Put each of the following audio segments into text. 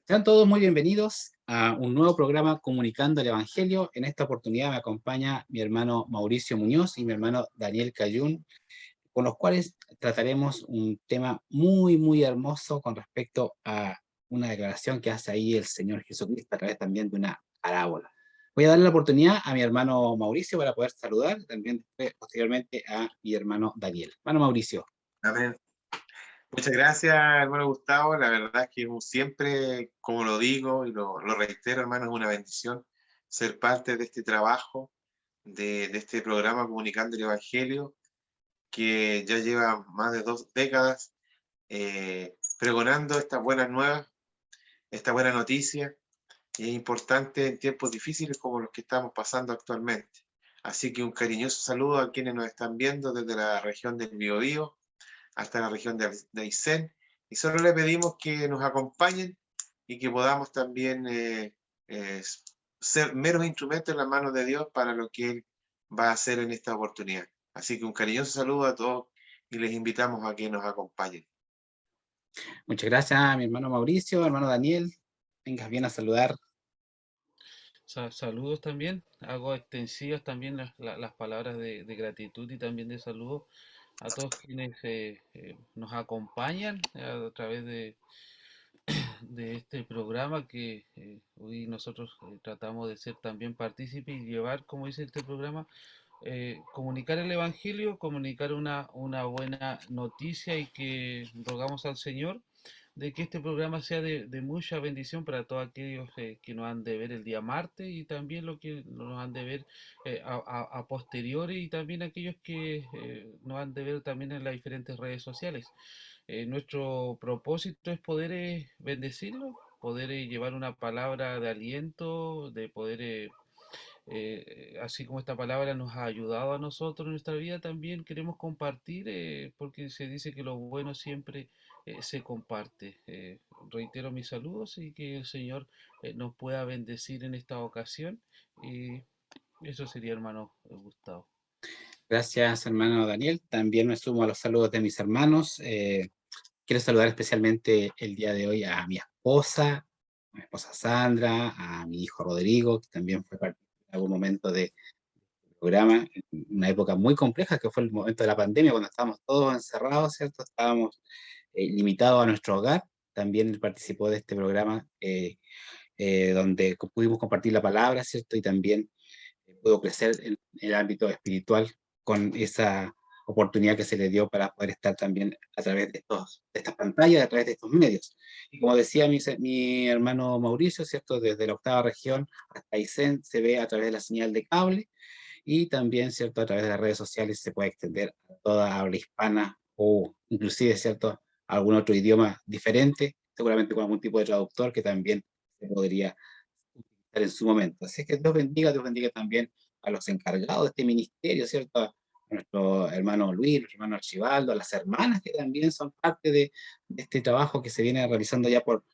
Sean todos muy bienvenidos a un nuevo programa Comunicando el Evangelio. En esta oportunidad me acompaña mi hermano Mauricio Muñoz y mi hermano Daniel Cayún, con los cuales trataremos un tema muy hermoso con respecto a una declaración que hace ahí el Señor Jesucristo a través también de una parábola. Voy a darle la oportunidad a mi hermano Mauricio para poder saludar, también después, posteriormente a mi hermano Daniel. Hermano Mauricio. Amén. Muchas gracias, hermano Gustavo. La verdad es que como siempre, como lo digo y lo reitero, hermano, es una bendición ser parte de este trabajo, de este programa Comunicando el Evangelio, que ya lleva más de 2 décadas pregonando estas buenas nuevas, esta buena noticia, y es importante en tiempos difíciles como los que estamos pasando actualmente. Así que un cariñoso saludo a quienes nos están viendo desde la región del Biobío hasta la región de Aysén, y solo le pedimos que nos acompañen y que podamos también eh, ser meros instrumentos en las manos de Dios para lo que Él va a hacer en esta oportunidad. Así que un cariñoso saludo a todos y les invitamos a que nos acompañen. Muchas gracias a mi hermano Mauricio, hermano Daniel. Vengas bien a saludar. Saludos también, hago extensivas también las palabras de gratitud y también de saludo a todos quienes nos acompañan a través de este programa que hoy nosotros tratamos de ser también partícipes y llevar, como dice este programa, comunicar el Evangelio, comunicar una buena noticia y que rogamos al Señor de que este programa sea de mucha bendición para todos aquellos que nos han de ver el día martes y también lo que nos han de ver a posteriori y también aquellos que nos han de ver también en las diferentes redes sociales. Nuestro propósito es poder bendecirlo, poder llevar una palabra de aliento, de poder así como esta palabra nos ha ayudado a nosotros en nuestra vida, también queremos compartir, porque se dice que lo bueno siempre se comparte. Reitero mis saludos y que el Señor nos pueda bendecir en esta ocasión. Y eso sería, hermano Gustavo. Gracias, hermano Daniel. También me sumo a los saludos de mis hermanos. Quiero saludar especialmente el día de hoy a mi esposa Sandra, a mi hijo Rodrigo, que también fue parte en algún momento del programa, en una época muy compleja que fue el momento de la pandemia, cuando estábamos todos encerrados, ¿cierto? Estábamos limitados a nuestro hogar. También él participó de este programa donde pudimos compartir la palabra, ¿cierto? Y también pudo crecer en el ámbito espiritual con esa oportunidad que se le dio para poder estar también a través de estas pantallas, a través de estos medios. Y como decía mi hermano Mauricio, ¿cierto? Desde la octava región hasta Aysén se ve a través de la señal de cable y también, ¿cierto? A través de las redes sociales se puede extender a toda habla hispana o inclusive, ¿cierto? A algún otro idioma diferente, seguramente con algún tipo de traductor que también se podría utilizar en su momento. Así que Dios bendiga también a los encargados de este ministerio, ¿cierto? A nuestro hermano Luis, nuestro hermano Archibaldo, a las hermanas que también son parte de este trabajo que se viene realizando ya por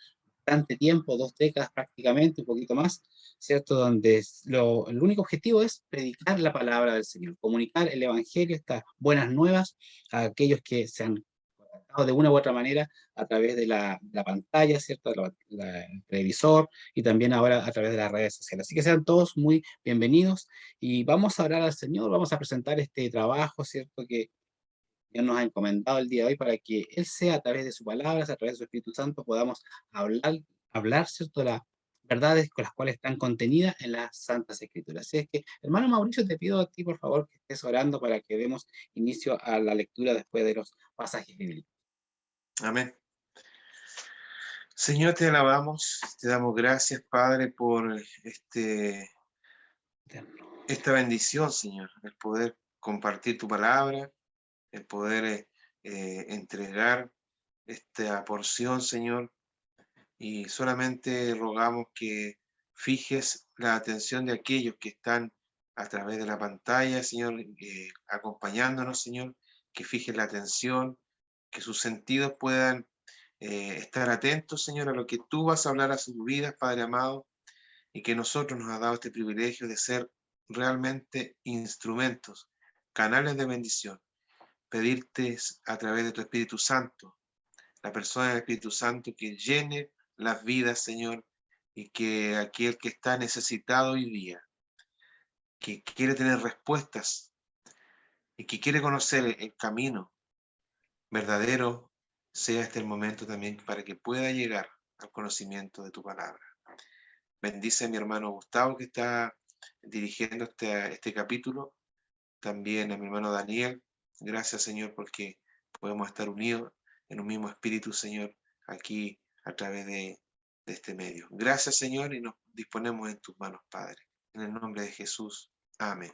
bastante tiempo, 2 décadas prácticamente, un poquito más, ¿cierto? Donde el único objetivo es predicar la palabra del Señor, comunicar el Evangelio, estas buenas nuevas a aquellos que se han contactado de una u otra manera a través de la pantalla, ¿cierto? El televisor y también ahora a través de las redes sociales. Así que sean todos muy bienvenidos y vamos a orar al Señor, vamos a presentar este trabajo, ¿cierto? Que Dios nos ha encomendado el día de hoy para que Él sea a través de sus palabras, a través de su Espíritu Santo, podamos hablar, ¿cierto?, de las verdades con las cuales están contenidas en las Santas Escrituras. Así es que, hermano Mauricio, te pido a ti, por favor, que estés orando para que demos inicio a la lectura después de los pasajes bíblicos. Amén. Señor, te alabamos, te damos gracias, Padre, por esta bendición, Señor, el poder compartir tu palabra, el poder entregar esta porción, Señor, y solamente rogamos que fijes la atención de aquellos que están a través de la pantalla, Señor, acompañándonos, Señor, que fijes la atención, que sus sentidos puedan estar atentos, Señor, a lo que tú vas a hablar a sus vidas, Padre amado, y que nosotros nos has dado este privilegio de ser realmente instrumentos, canales de bendición. Pedirte a través de tu Espíritu Santo, la persona del Espíritu Santo, que llene las vidas, Señor, y que aquel que está necesitado hoy día, que quiere tener respuestas y que quiere conocer el camino verdadero, sea este el momento también para que pueda llegar al conocimiento de tu palabra. Bendice a mi hermano Gustavo que está dirigiendo este capítulo, también a mi hermano Daniel. Gracias, Señor, porque podemos estar unidos en un mismo espíritu, Señor, aquí a través de este medio. Gracias, Señor, y nos disponemos en tus manos, Padre. En el nombre de Jesús. Amén.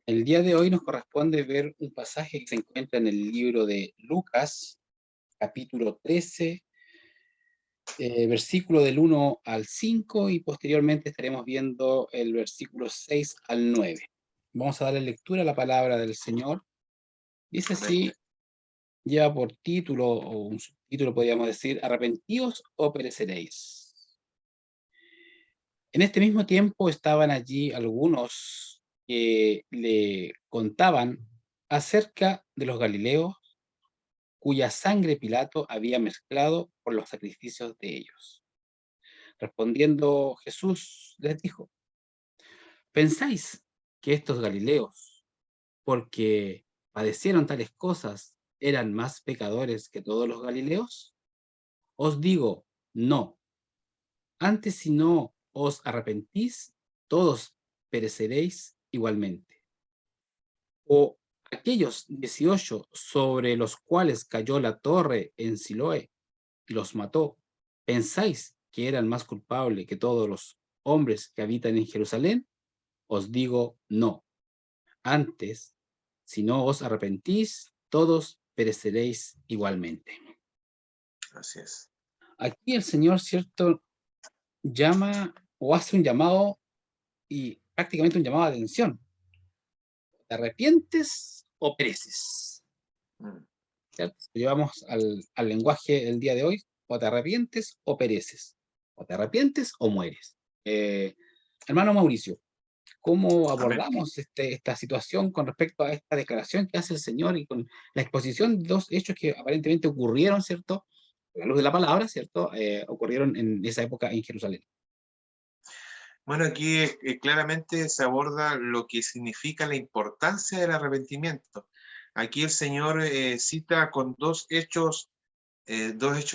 El día de hoy nos corresponde ver un pasaje que se encuentra en el libro de Lucas, capítulo 13, versículo del 1 al 5, y posteriormente estaremos viendo el versículo 6 al 9. Vamos a darle lectura a la palabra del Señor. Dice así, lleva por título, o un subtítulo podríamos decir, ¿arrepentíos o pereceréis? En este mismo tiempo estaban allí algunos que le contaban acerca de los galileos, cuya sangre Pilato había mezclado por los sacrificios de ellos. Respondiendo Jesús les dijo, ¿pensáis que estos galileos, porque padecieron tales cosas, eran más pecadores que todos los galileos? Os digo, no. Antes, si no os arrepentís, todos pereceréis igualmente. O aquellos 18 sobre los cuales cayó la torre en Siloé y los mató, ¿pensáis que eran más culpables que todos los hombres que habitan en Jerusalén? Os digo, no. Antes, si no os arrepentís, todos pereceréis igualmente. Así es. Aquí el Señor, ¿cierto?, llama o hace un llamado, y prácticamente un llamado de atención. ¿Te arrepientes o pereces? ¿Cierto? Llevamos al lenguaje del día de hoy, o te arrepientes o pereces, o te arrepientes o mueres. Hermano Mauricio, ¿cómo Amén. abordamos esta situación con respecto a esta declaración que hace el Señor y con la exposición de dos hechos que aparentemente ocurrieron, ¿cierto? A la luz de la palabra, ¿cierto? Ocurrieron en esa época en Jerusalén. Bueno, aquí claramente se aborda lo que significa la importancia del arrepentimiento. Aquí el Señor cita con dos hechos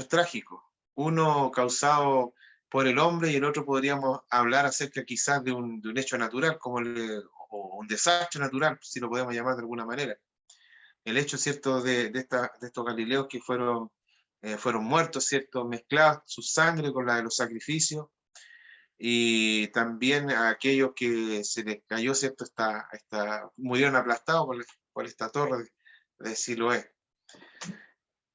trágicos. Uno causado por el hombre y el otro podríamos hablar acerca quizás de un hecho natural, o un desastre natural, si lo podemos llamar de alguna manera. El hecho, ¿cierto?, de estos galileos que fueron muertos, ¿cierto?, mezclados su sangre con la de los sacrificios, y también a aquellos que se les cayó, ¿cierto?, murieron aplastados por esta torre de Siloé.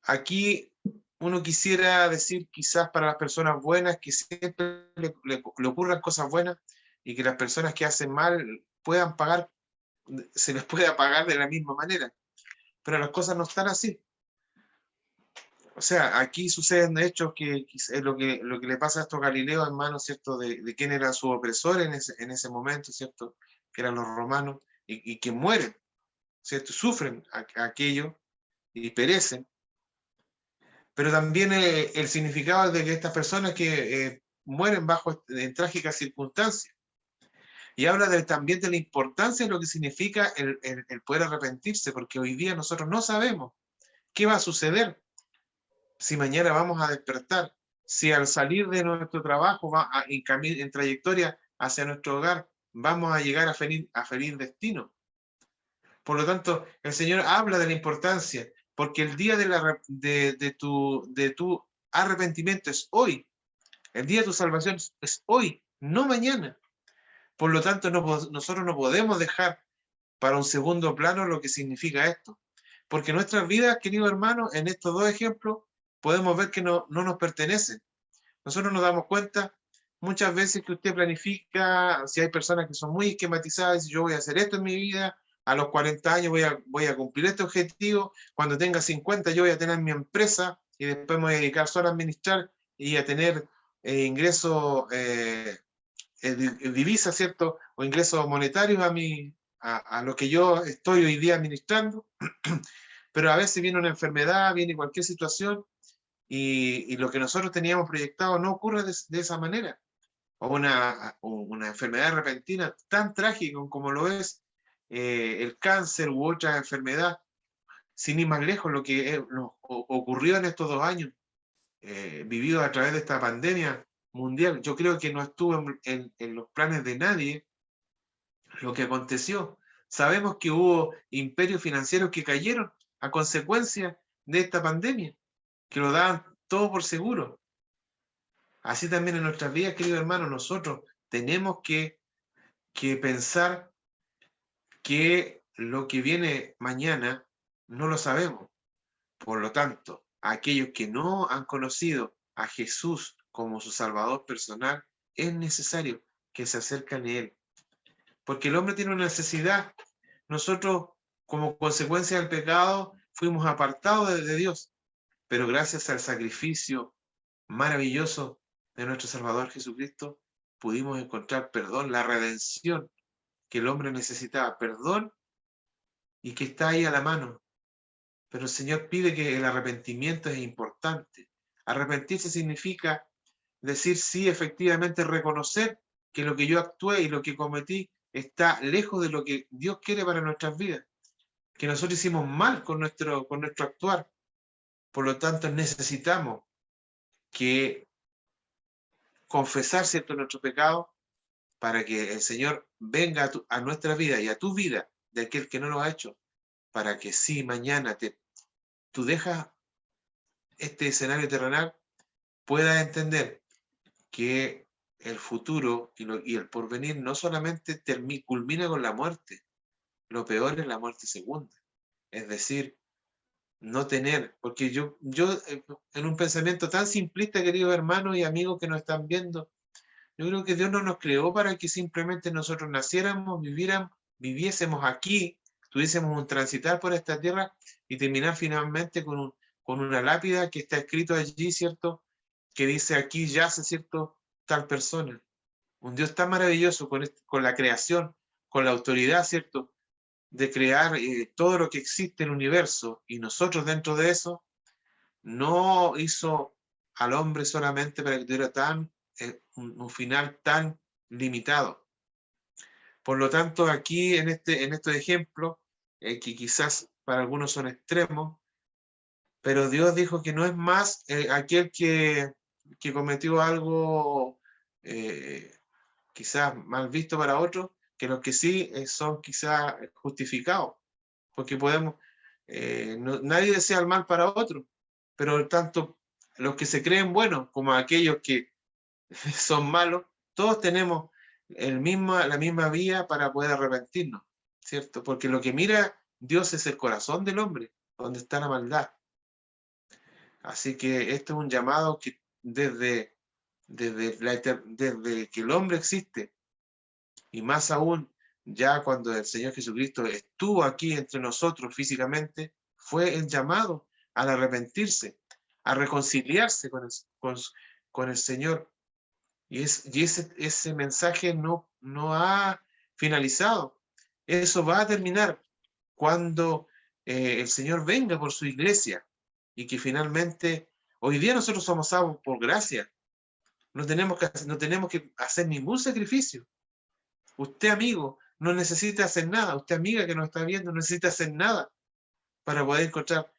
Aquí uno quisiera decir, quizás para las personas buenas, que siempre le ocurran cosas buenas y que las personas que hacen mal puedan pagar, se les pueda pagar de la misma manera. Pero las cosas no están así. O sea, aquí suceden hechos que es lo que le pasa a estos galileos en manos, ¿cierto?, de quién era su opresor en ese momento, ¿cierto?, que eran los romanos, y que mueren, ¿cierto?, sufren aquello y perecen. Pero también el significado de que estas personas que mueren en trágicas circunstancias. Y habla también de la importancia de lo que significa el poder arrepentirse, porque hoy día nosotros no sabemos qué va a suceder, si mañana vamos a despertar, si al salir de nuestro trabajo, en trayectoria hacia nuestro hogar, vamos a llegar a feliz destino. Por lo tanto, el Señor habla de la importancia, porque el día de tu arrepentimiento es hoy. El día de tu salvación es hoy, no mañana. Por lo tanto, nosotros no podemos dejar para un segundo plano lo que significa esto. Porque nuestras vidas, queridos hermanos, en estos dos ejemplos, podemos ver que no nos pertenecen. Nosotros nos damos cuenta muchas veces que usted planifica, si hay personas que son muy esquematizadas, y yo voy a hacer esto en mi vida, a los 40 años voy a cumplir este objetivo, cuando tenga 50 yo voy a tener mi empresa y después me voy a dedicar solo a administrar y a tener ingresos, divisas, ¿cierto? O ingresos monetarios a lo que yo estoy hoy día administrando. Pero a veces viene una enfermedad, viene cualquier situación y lo que nosotros teníamos proyectado no ocurre de esa manera. O una enfermedad repentina tan trágica como lo es el cáncer u otra enfermedad, sin ir más lejos, lo que ocurrió en estos 2 años, vivido a través de esta pandemia mundial. Yo creo que no estuvo en los planes de nadie lo que aconteció. Sabemos que hubo imperios financieros que cayeron a consecuencia de esta pandemia, que lo daban todo por seguro. Así también en nuestras vidas, queridos hermanos, nosotros tenemos que pensar que lo que viene mañana no lo sabemos. Por lo tanto, aquellos que no han conocido a Jesús como su Salvador personal, es necesario que se acerquen a Él. Porque el hombre tiene una necesidad. Nosotros, como consecuencia del pecado, fuimos apartados de Dios. Pero gracias al sacrificio maravilloso de nuestro Salvador Jesucristo, pudimos encontrar perdón, la redención que el hombre necesitaba, perdón, y que está ahí a la mano. Pero el Señor pide que el arrepentimiento es importante. Arrepentirse significa decir sí, efectivamente, reconocer que lo que yo actué y lo que cometí está lejos de lo que Dios quiere para nuestras vidas, que nosotros hicimos mal con nuestro actuar. Por lo tanto, necesitamos que confesar cierto nuestro pecado para que el Señor venga a nuestra vida y a tu vida de aquel que no lo ha hecho, para que si mañana tú dejas este escenario terrenal, puedas entender que el futuro y el porvenir no solamente culmina con la muerte, lo peor es la muerte segunda. Es decir, no tener, porque yo en un pensamiento tan simplista, queridos hermanos y amigos que nos están viendo, yo creo que Dios no nos creó para que simplemente nosotros naciéramos, viviésemos aquí, tuviésemos un transitar por esta tierra y terminar finalmente con una lápida que está escrito allí, ¿cierto? Que dice aquí yace, ¿cierto? Tal persona. Un Dios tan maravilloso con la creación, con la autoridad, ¿cierto? De crear todo lo que existe en el universo y nosotros dentro de eso, no hizo al hombre solamente para que tuviera un final tan limitado. Por lo tanto, aquí en estos ejemplos, que quizás para algunos son extremos, pero Dios dijo que no es más aquel que cometió algo quizás mal visto para otros, que los que sí son quizás justificados, porque nadie desea el mal para otros, pero tanto los que se creen buenos como aquellos que son malos, todos tenemos la misma vía para poder arrepentirnos, ¿cierto? Porque lo que mira Dios es el corazón del hombre, donde está la maldad. Así que este es un llamado que desde que el hombre existe, y más aún ya cuando el Señor Jesucristo estuvo aquí entre nosotros físicamente, fue el llamado al arrepentirse, a reconciliarse con el Señor. Y ese mensaje no ha finalizado. Eso va a terminar cuando el Señor venga por su iglesia y que finalmente, hoy día nosotros somos salvos por gracia. No tenemos que hacer ningún sacrificio. Usted, amigo, no necesita hacer nada. Usted, amiga que nos está viendo, no necesita hacer nada para poder encontrar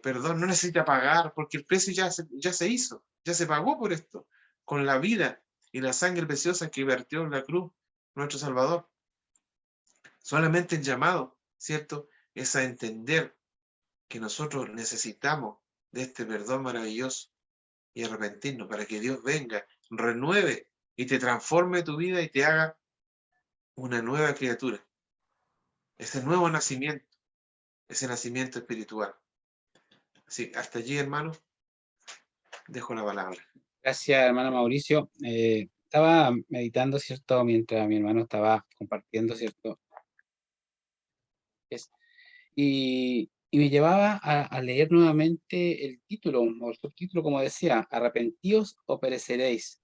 perdón. No necesita pagar porque el precio ya se hizo, ya se pagó por esto, con la vida y la sangre preciosa que vertió en la cruz nuestro Salvador. Solamente el llamado, ¿cierto?, es a entender que nosotros necesitamos de este perdón maravilloso y arrepentirnos para que Dios venga, renueve y te transforme tu vida y te haga una nueva criatura. Ese nuevo nacimiento, ese nacimiento espiritual. Así, hasta allí, hermanos, dejo la palabra. Gracias, hermano Mauricio. Estaba meditando, ¿cierto? Mientras mi hermano estaba compartiendo, ¿cierto? Y me llevaba a leer nuevamente el título, o el subtítulo, como decía, arrepentíos o pereceréis.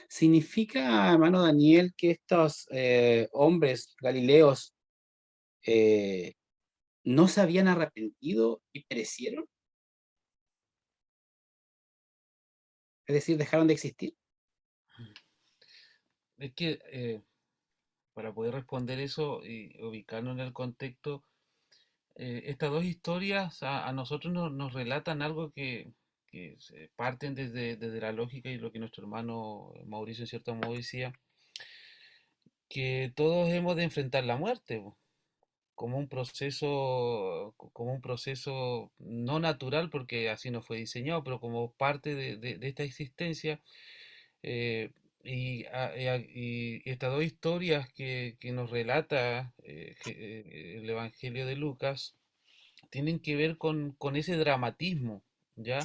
¿Significa, hermano Daniel, que estos hombres galileos eh, no se habían arrepentido y perecieron? Es decir, dejaron de existir. Es que para poder responder eso y ubicarnos en el contexto, estas dos historias a nosotros nos relatan algo que parten desde la lógica y lo que nuestro hermano Mauricio en cierto modo decía, que todos hemos de enfrentar la muerte, po, como un proceso no natural, porque así no fue diseñado, pero como parte de esta existencia. eh, y estas dos historias que nos relata el Evangelio de Lucas tienen que ver con ese dramatismo, ¿ya?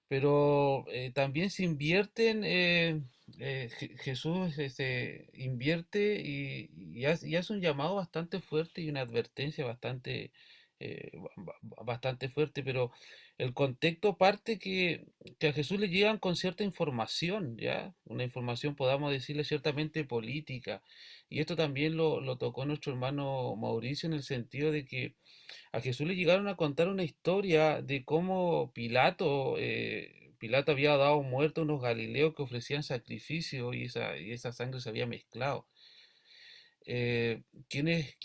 Pero también se invierten, Jesús invierte y hace un llamado bastante fuerte y una advertencia bastante fuerte, pero el contexto parte que a Jesús le llegan con cierta información, ¿ya? Una información, podamos decirle, ciertamente política. Y esto también lo tocó nuestro hermano Mauricio en el sentido de que a Jesús le llegaron a contar una historia de cómo Pilato había dado muerte a unos galileos que ofrecían sacrificio y esa sangre se había mezclado. Quienes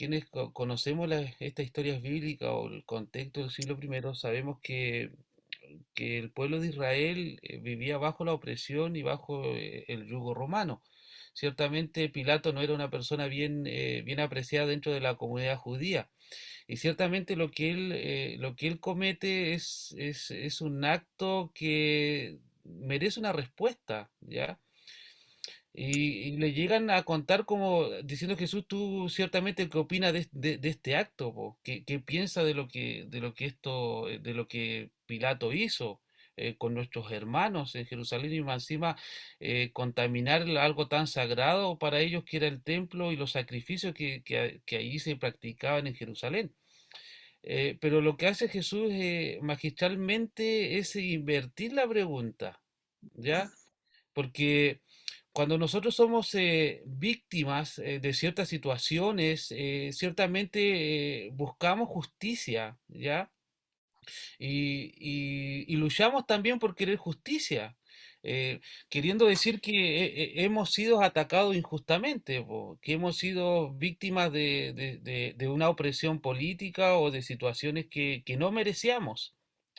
conocemos estas historias bíblicas o el contexto del siglo I, sabemos que el pueblo de Israel vivía bajo la opresión y bajo el yugo romano. Ciertamente Pilato no era una persona bien apreciada dentro de la comunidad judía. Y ciertamente lo que él comete es un acto que merece una respuesta, ¿ya? Y le llegan a contar como diciendo: Jesús, tú ciertamente qué opinas de este acto, po? ¿Qué piensa de lo que Pilato hizo con nuestros hermanos en Jerusalén y más encima contaminar algo tan sagrado para ellos que era el templo y los sacrificios que allí se practicaban en Jerusalén? Pero lo que hace Jesús magistralmente es invertir la pregunta, ¿ya? Porque cuando nosotros somos víctimas de ciertas situaciones, ciertamente buscamos justicia, ¿ya? Y luchamos también por querer justicia, eh, queriendo decir que hemos sido atacados injustamente, po, que hemos sido víctimas de una opresión política o de situaciones que no merecíamos.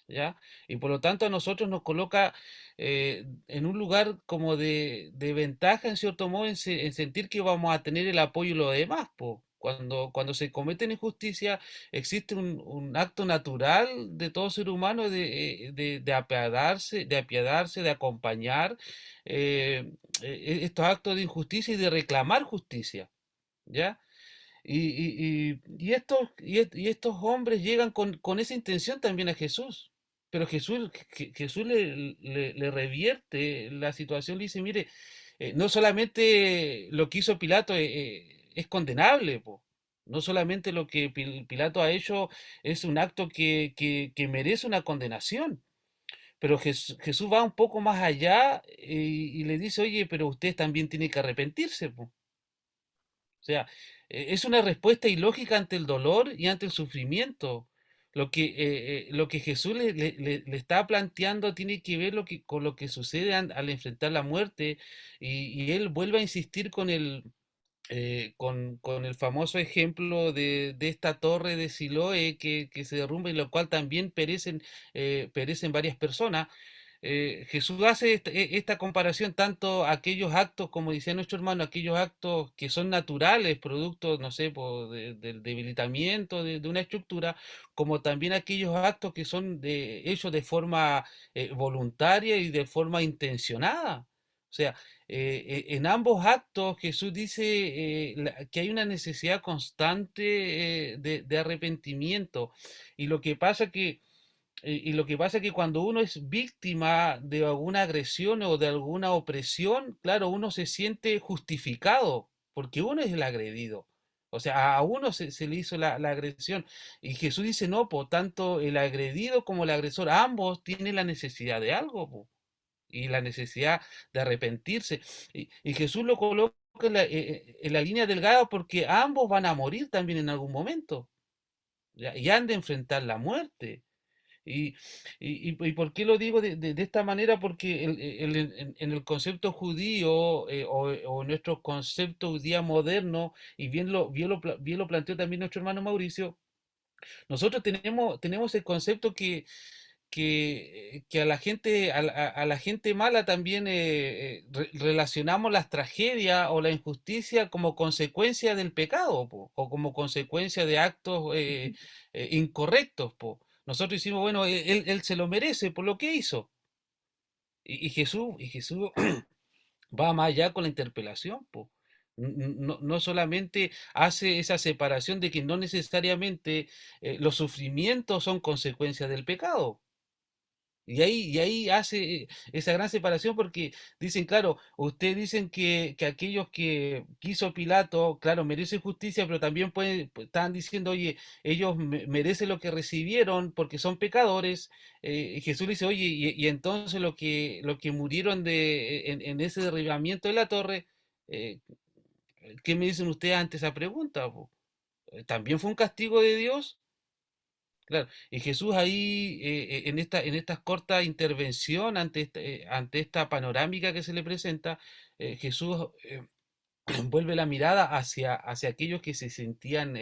¿Ya? Y por lo tanto a nosotros nos coloca en un lugar como de ventaja, en cierto modo, en sentir que vamos a tener el apoyo de los demás, po. Cuando se cometen injusticias, existe un acto natural de todo ser humano de apiadarse, de acompañar estos actos de injusticia y de reclamar justicia, ¿ya? Y estos hombres llegan con esa intención también a Jesús. Pero Jesús le revierte la situación, le dice: mire, no solamente lo que hizo Pilato es condenable, po. No solamente lo que Pilato ha hecho es un acto que merece una condenación, pero Jesús va un poco más allá y le dice: oye, pero usted también tiene que arrepentirse, po. O sea, es una respuesta ilógica ante el dolor y ante el sufrimiento. Lo que Jesús le está planteando tiene que ver con lo que sucede al enfrentar la muerte y él vuelve a insistir con el famoso ejemplo de esta torre de Siloé que se derrumba y en lo cual también perecen varias personas. Jesús hace esta comparación tanto a aquellos actos, como decía nuestro hermano, aquellos actos que son naturales, producto, no sé, del debilitamiento de una estructura, como también aquellos actos que son hechos de forma voluntaria y de forma intencionada. O sea, en ambos actos Jesús dice que hay una necesidad constante de arrepentimiento. Y lo que pasa que y lo que pasa es que cuando uno es víctima de alguna agresión o de alguna opresión, claro, uno se siente justificado, porque uno es el agredido. O sea, a uno se le hizo la agresión. Y Jesús dice: no, por tanto, el agredido como el agresor, ambos tienen la necesidad de algo, po, y la necesidad de arrepentirse. Y Jesús lo coloca en la línea delgada porque ambos van a morir también en algún momento, ¿ya? Y han de enfrentar la muerte. ¿Y por qué lo digo de esta manera? Porque en el concepto judío o en nuestro concepto hoy día moderno, y bien lo planteó también nuestro hermano Mauricio, nosotros tenemos el concepto que a la gente, a la gente mala también relacionamos las tragedias o la injusticia como consecuencia del pecado, po, o como consecuencia de actos incorrectos, po. Nosotros decimos, bueno, él se lo merece por lo que hizo. Y Jesús va más allá con la interpelación, po. No solamente hace esa separación de que no necesariamente los sufrimientos son consecuencia del pecado. Y ahí hace esa gran separación porque dicen, claro, ustedes dicen que aquellos que quiso Pilato, claro, merecen justicia, pero también están diciendo, oye, ellos merecen lo que recibieron porque son pecadores. Y Jesús le dice, oye, y entonces lo que murieron en ese derribamiento de la torre, eh, ¿qué me dicen ustedes ante esa pregunta, po? ¿También fue un castigo de Dios? Claro, y Jesús ahí, en estas cortas intervención ante esta panorámica que se le presenta, Jesús vuelve la mirada hacia aquellos que se sentían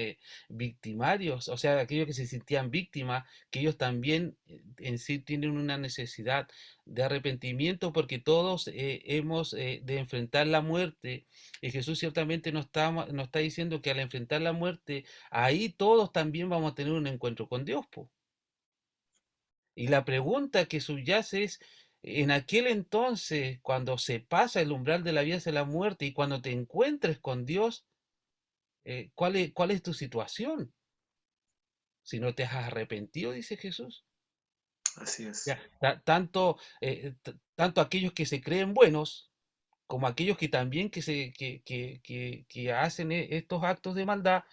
victimarios, o sea, aquellos que se sentían víctimas, que ellos también en sí tienen una necesidad de arrepentimiento porque todos hemos de enfrentar la muerte. Y Jesús ciertamente nos está diciendo que al enfrentar la muerte, ahí todos también vamos a tener un encuentro con Dios, po. Y la pregunta que subyace es, en aquel entonces, cuando se pasa el umbral de la vida hacia la muerte y cuando te encuentres con Dios, ¿cuál es tu situación? Si no te has arrepentido, dice Jesús. Así es. Ya, tanto aquellos que se creen buenos, como aquellos que también que hacen estos actos de maldad,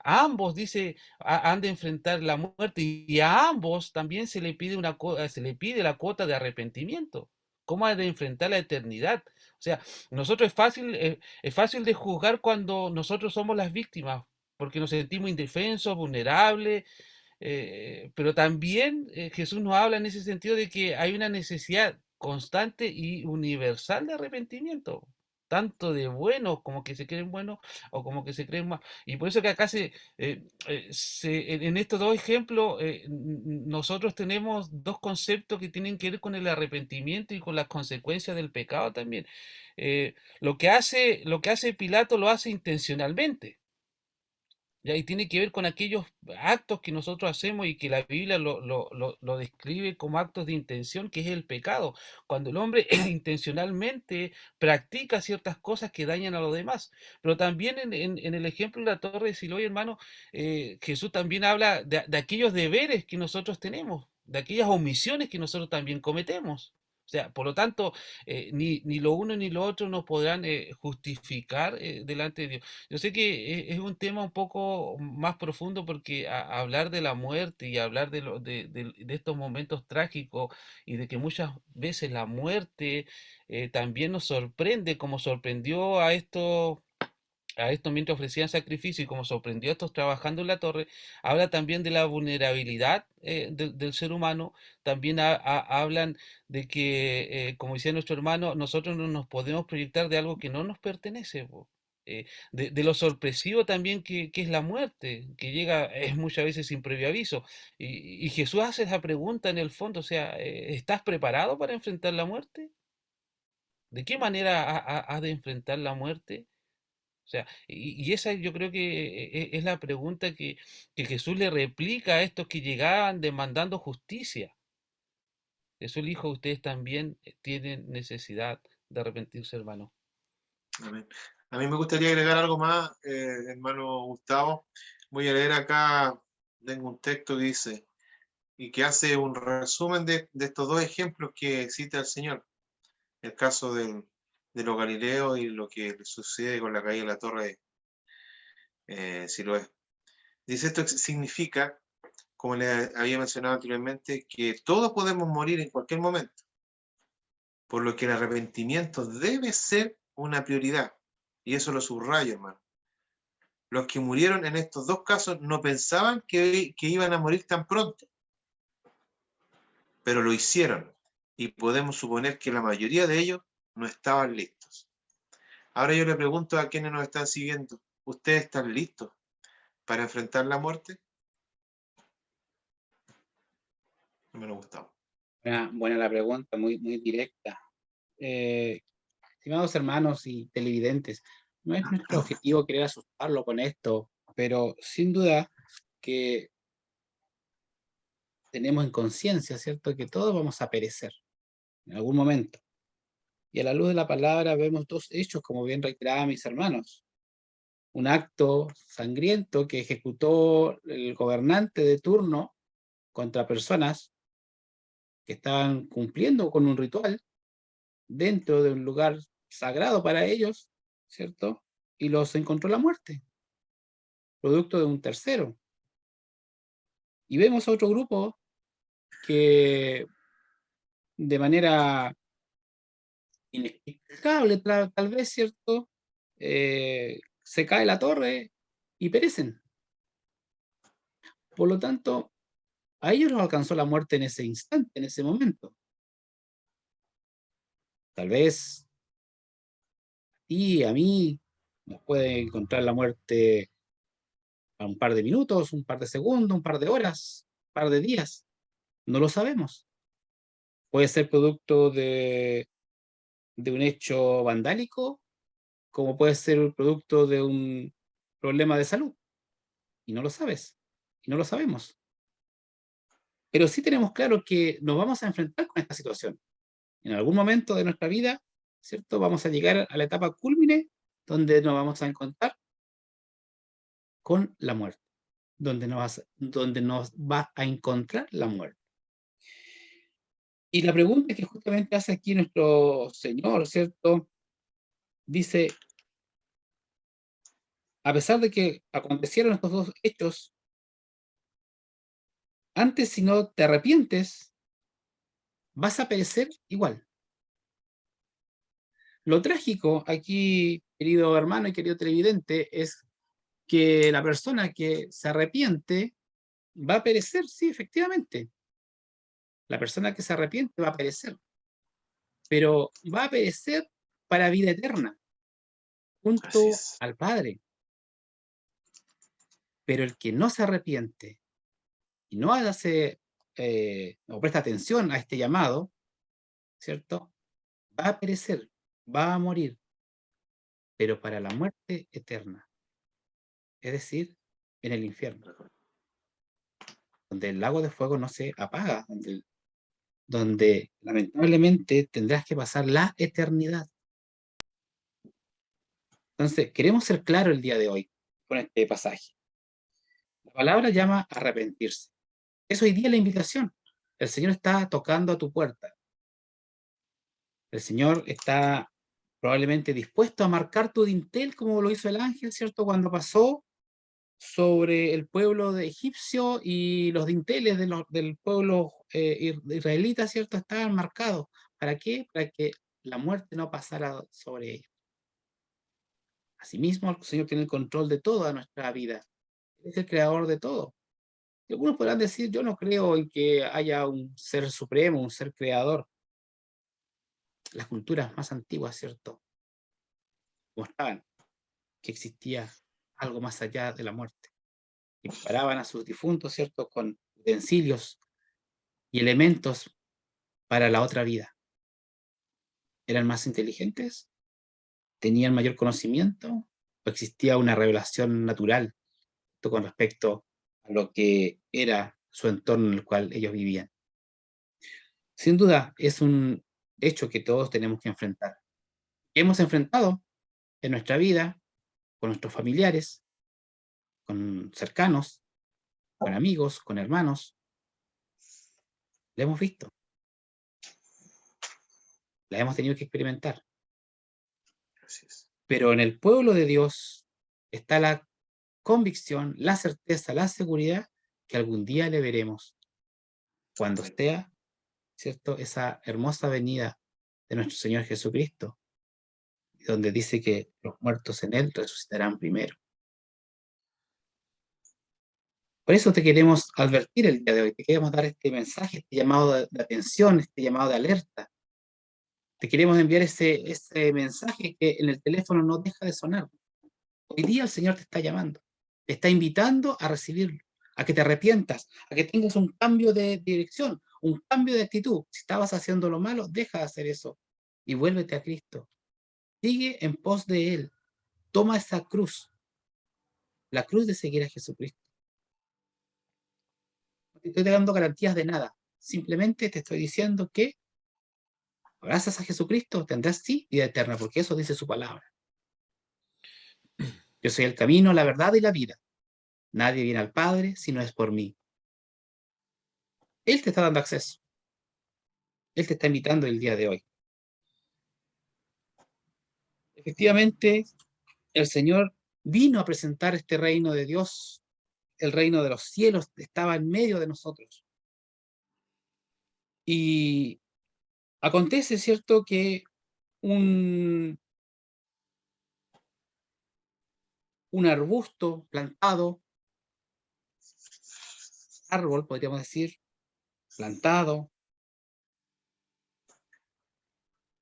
a ambos, dice, han de enfrentar la muerte y a ambos también se le pide la cuota de arrepentimiento. ¿Cómo ha de enfrentar la eternidad? O sea, nosotros es fácil de juzgar cuando nosotros somos las víctimas, porque nos sentimos indefensos, vulnerables, pero también Jesús nos habla en ese sentido de que hay una necesidad constante y universal de arrepentimiento, tanto de buenos como que se creen buenos o como que se creen más. Y por eso que acá en estos dos ejemplos nosotros tenemos dos conceptos que tienen que ver con el arrepentimiento y con las consecuencias del pecado también. Lo que hace Pilato lo hace intencionalmente. Ya, y tiene que ver con aquellos actos que nosotros hacemos y que la Biblia lo describe como actos de intención, que es el pecado. Cuando el hombre intencionalmente practica ciertas cosas que dañan a los demás. Pero también en el ejemplo de la Torre de Siloé, hermano, Jesús también habla de aquellos deberes que nosotros tenemos, de aquellas omisiones que nosotros también cometemos. O sea, por lo tanto, ni lo uno ni lo otro nos podrán justificar delante de Dios. Yo sé que es un tema un poco más profundo porque hablar de la muerte y hablar de estos momentos trágicos y de que muchas veces la muerte también nos sorprende, como sorprendió a estos mientras ofrecían sacrificio y como sorprendió a estos trabajando en la torre, habla también de la vulnerabilidad del ser humano, también hablan de que, como decía nuestro hermano, nosotros no nos podemos proyectar de algo que no nos pertenece, po. De lo sorpresivo también que es la muerte, que llega muchas veces sin previo aviso. Y Jesús hace esa pregunta en el fondo, o sea, ¿estás preparado para enfrentar la muerte? ¿De qué manera has de enfrentar la muerte? O sea, y esa yo creo que es la pregunta que Jesús le replica a estos que llegaban demandando justicia. Jesús le dijo, ustedes también tienen necesidad de arrepentirse, hermano. Amén. A mí me gustaría agregar algo más, hermano Gustavo. Voy a leer acá, tengo un texto que dice, y que hace un resumen de estos dos ejemplos que cita el Señor. El caso de los Galileos y lo que sucede con la caída de la torre Siloé. Dice, esto significa, como le había mencionado anteriormente, que todos podemos morir en cualquier momento, por lo que el arrepentimiento debe ser una prioridad. Y eso lo subrayo, hermano. Los que murieron en estos dos casos no pensaban que iban a morir tan pronto. pero lo hicieron. Y podemos suponer que la mayoría de ellos no estaban listos. Ahora yo le pregunto a quienes nos están siguiendo, ¿ustedes están listos para enfrentar la muerte? No me lo gustaba. Buena la pregunta, muy, muy directa. Estimados hermanos y televidentes, no es nuestro objetivo querer asustarlo con esto, pero sin duda que tenemos en conciencia, ¿cierto?, que todos vamos a perecer en algún momento. Y a la luz de la palabra vemos dos hechos, como bien reiteraban mis hermanos. Un acto sangriento que ejecutó el gobernante de turno contra personas que estaban cumpliendo con un ritual dentro de un lugar sagrado para ellos, ¿cierto? Y los encontró la muerte, producto de un tercero. Y vemos a otro grupo que de manera inexplicable, tal vez, ¿cierto? Se cae la torre y perecen. Por lo tanto, a ellos los alcanzó la muerte en ese instante, en ese momento. Tal vez a mí nos puede encontrar la muerte a un par de minutos, un par de segundos, un par de horas, un par de días. No lo sabemos. Puede ser producto de un hecho vandálico, como puede ser el producto de un problema de salud. Y no lo sabes. Y no lo sabemos. Pero sí tenemos claro que nos vamos a enfrentar con esta situación. En algún momento de nuestra vida, ¿cierto? Vamos a llegar a la etapa cúlmine donde nos vamos a encontrar con la muerte, donde nos va a encontrar la muerte. Y la pregunta que justamente hace aquí nuestro Señor, ¿cierto? Dice, a pesar de que acontecieron estos dos hechos, antes si no te arrepientes, vas a perecer igual. Lo trágico aquí, querido hermano y querido televidente, es que la persona que se arrepiente va a perecer, sí, efectivamente. La persona que se arrepiente va a perecer, pero va a perecer para vida eterna, Así junto es. al Padre. Pero el que no se arrepiente y no hace o presta atención a este llamado, ¿cierto? Va a perecer, va a morir, pero para la muerte eterna, es decir, en el infierno, donde el lago de fuego no se apaga, donde lamentablemente tendrás que pasar la eternidad. Entonces, queremos ser claros el día de hoy con este pasaje. La palabra llama a arrepentirse. Es hoy día la invitación. El Señor está tocando a tu puerta. El Señor está probablemente dispuesto a marcar tu dintel como lo hizo el ángel, ¿cierto? Cuando pasó sobre el pueblo de egipcio y los dinteles del pueblo israelita, ¿cierto? Estaban marcados. ¿Para qué? Para que la muerte no pasara sobre ellos. Asimismo, el Señor tiene el control de toda nuestra vida. Es el creador de todo. Y algunos podrán decir, yo no creo en que haya un ser supremo, un ser creador. Las culturas más antiguas, ¿cierto?, mostraban que existía algo más allá de la muerte. Y preparaban a sus difuntos, ¿cierto?, con utensilios y elementos para la otra vida. ¿Eran más inteligentes? ¿Tenían mayor conocimiento? ¿O existía una revelación natural con respecto a lo que era su entorno en el cual ellos vivían? Sin duda, es un hecho que todos tenemos que enfrentar. Hemos enfrentado en nuestra vida, con nuestros familiares, con cercanos, con amigos, con hermanos. La hemos visto, la hemos tenido que experimentar. Así es. Pero en el pueblo de Dios está la convicción, la certeza, la seguridad que algún día le veremos cuando esté, ¿cierto?, esa hermosa venida de nuestro Señor Jesucristo, donde dice que los muertos en Él resucitarán primero. Por eso te queremos advertir el día de hoy, te queremos dar este mensaje, este llamado de atención, este llamado de alerta. Te queremos enviar ese mensaje que en el teléfono no deja de sonar. Hoy día el Señor te está llamando, te está invitando a recibirlo, a que te arrepientas, a que tengas un cambio de dirección, un cambio de actitud. Si estabas haciendo lo malo, deja de hacer eso y vuélvete a Cristo. Sigue en pos de Él. Toma esa cruz, la cruz de seguir a Jesucristo. No te estoy dando garantías de nada. Simplemente te estoy diciendo que abrazas a Jesucristo, tendrás sí vida eterna, porque eso dice su palabra. Yo soy el camino, la verdad y la vida. Nadie viene al Padre si no es por mí. Él te está dando acceso. Él te está invitando el día de hoy. Efectivamente, el Señor vino a presentar este reino de Dios. El reino de los cielos estaba en medio de nosotros. Y acontece, ¿cierto?, que un arbusto plantado, árbol, podríamos decir, plantado,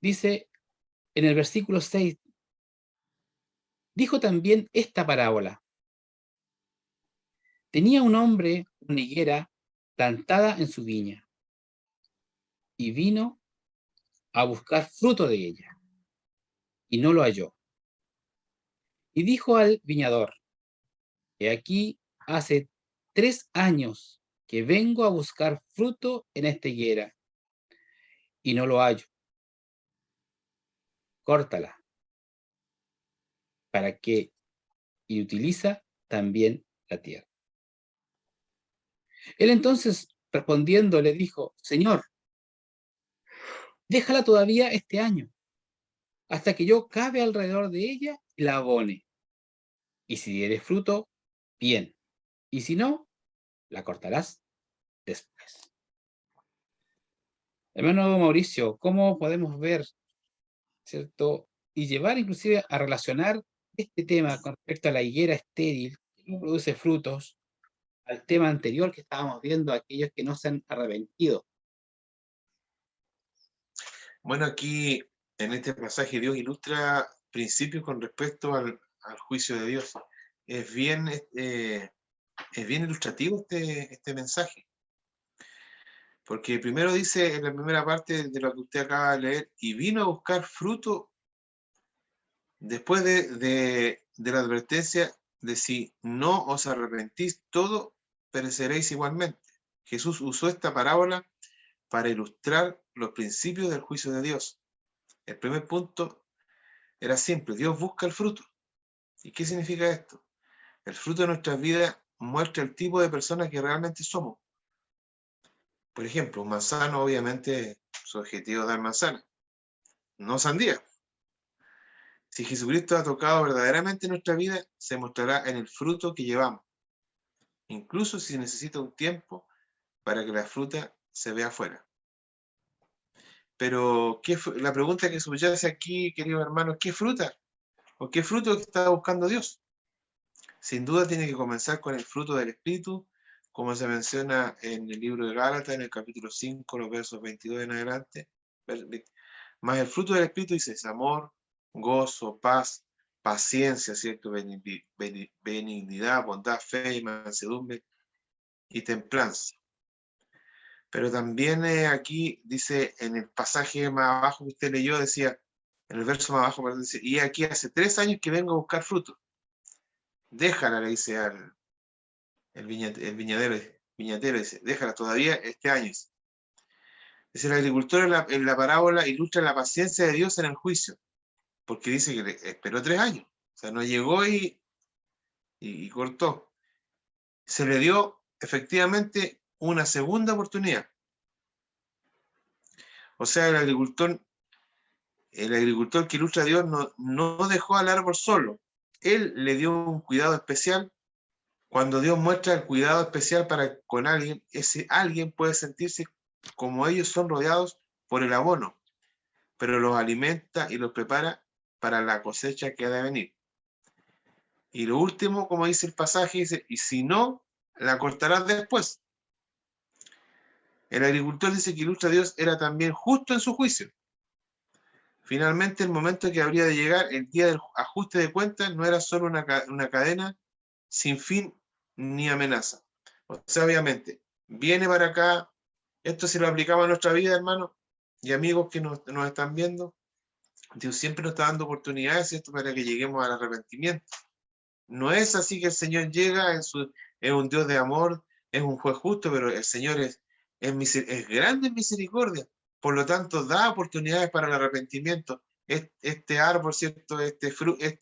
dice en el versículo 6, dijo también esta parábola. Tenía un hombre una higuera plantada en su viña y vino a buscar fruto de ella y no lo halló. Y dijo al viñador, he aquí hace 3 años que vengo a buscar fruto en esta higuera y no lo hallo. Córtala para que y utiliza también la tierra. Él entonces respondiendo le dijo, Señor, déjala todavía este año, hasta que yo cabe alrededor de ella y la abone. Y si diere fruto, bien, y si no, la cortarás después. Hermano Mauricio, ¿cómo podemos ver, cierto, y llevar inclusive a relacionar este tema con respecto a la higuera estéril que no produce frutos, al tema anterior que estábamos viendo, aquellos que no se han arrepentido? Bueno, aquí en este pasaje Dios ilustra principios con respecto al juicio de Dios. Es bien ilustrativo este mensaje, porque primero dice en la primera parte de lo que usted acaba de leer, y vino a buscar fruto después de la advertencia de si no os arrepentís, todo pereceréis igualmente. Jesús usó esta parábola para ilustrar los principios del juicio de Dios. El primer punto era simple, Dios busca el fruto. ¿Y qué significa esto? El fruto de nuestras vidas muestra el tipo de personas que realmente somos. Por ejemplo, un manzano, obviamente, su objetivo es dar manzana, no sandía. Si Jesucristo ha tocado verdaderamente nuestra vida, se mostrará en el fruto que llevamos, incluso si necesita un tiempo para que la fruta se vea afuera. Pero la pregunta que subyace aquí, queridos hermanos, ¿qué fruta? ¿O qué fruto está buscando Dios? Sin duda tiene que comenzar con el fruto del Espíritu, como se menciona en el libro de Gálatas, en el capítulo 5, los versos 22 en adelante. Más el fruto del Espíritu dice es amor, gozo, paz, paciencia, ¿cierto? Benignidad, bondad, fe y mansedumbre y templanza. Pero también aquí dice, en el pasaje más abajo que usted leyó, decía, en el verso más abajo, perdón, dice, y aquí hace 3 años que vengo a buscar fruto. Déjala, le dice el viñadero, dice, déjala todavía este año. Dice, el agricultor en la parábola ilustra la paciencia de Dios en el juicio, porque dice que esperó 3 años. O sea, no llegó y cortó. Se le dio efectivamente una segunda oportunidad. O sea, el agricultor que ilustra a Dios no dejó al árbol solo. Él le dio un cuidado especial. Cuando Dios muestra el cuidado especial para con alguien, ese alguien puede sentirse como ellos son rodeados por el abono, pero los alimenta y los prepara para la cosecha que ha de venir. Y lo último, como dice el pasaje, dice, y si no, la cortarás después. El agricultor dice que ilustra a Dios era también justo en su juicio. Finalmente, el momento que habría de llegar, el día del ajuste de cuentas, no era solo una cadena sin fin ni amenaza. O sea, obviamente, viene para acá, esto si lo aplicamos a nuestra vida, hermanos y amigos que nos están viendo, Dios siempre nos está dando oportunidades, ¿cierto?, para que lleguemos al arrepentimiento. No es así que el Señor llega, es un Dios de amor, es un juez justo, pero el Señor es grande en misericordia. Por lo tanto, da oportunidades para el arrepentimiento. Este árbol, ¿cierto?,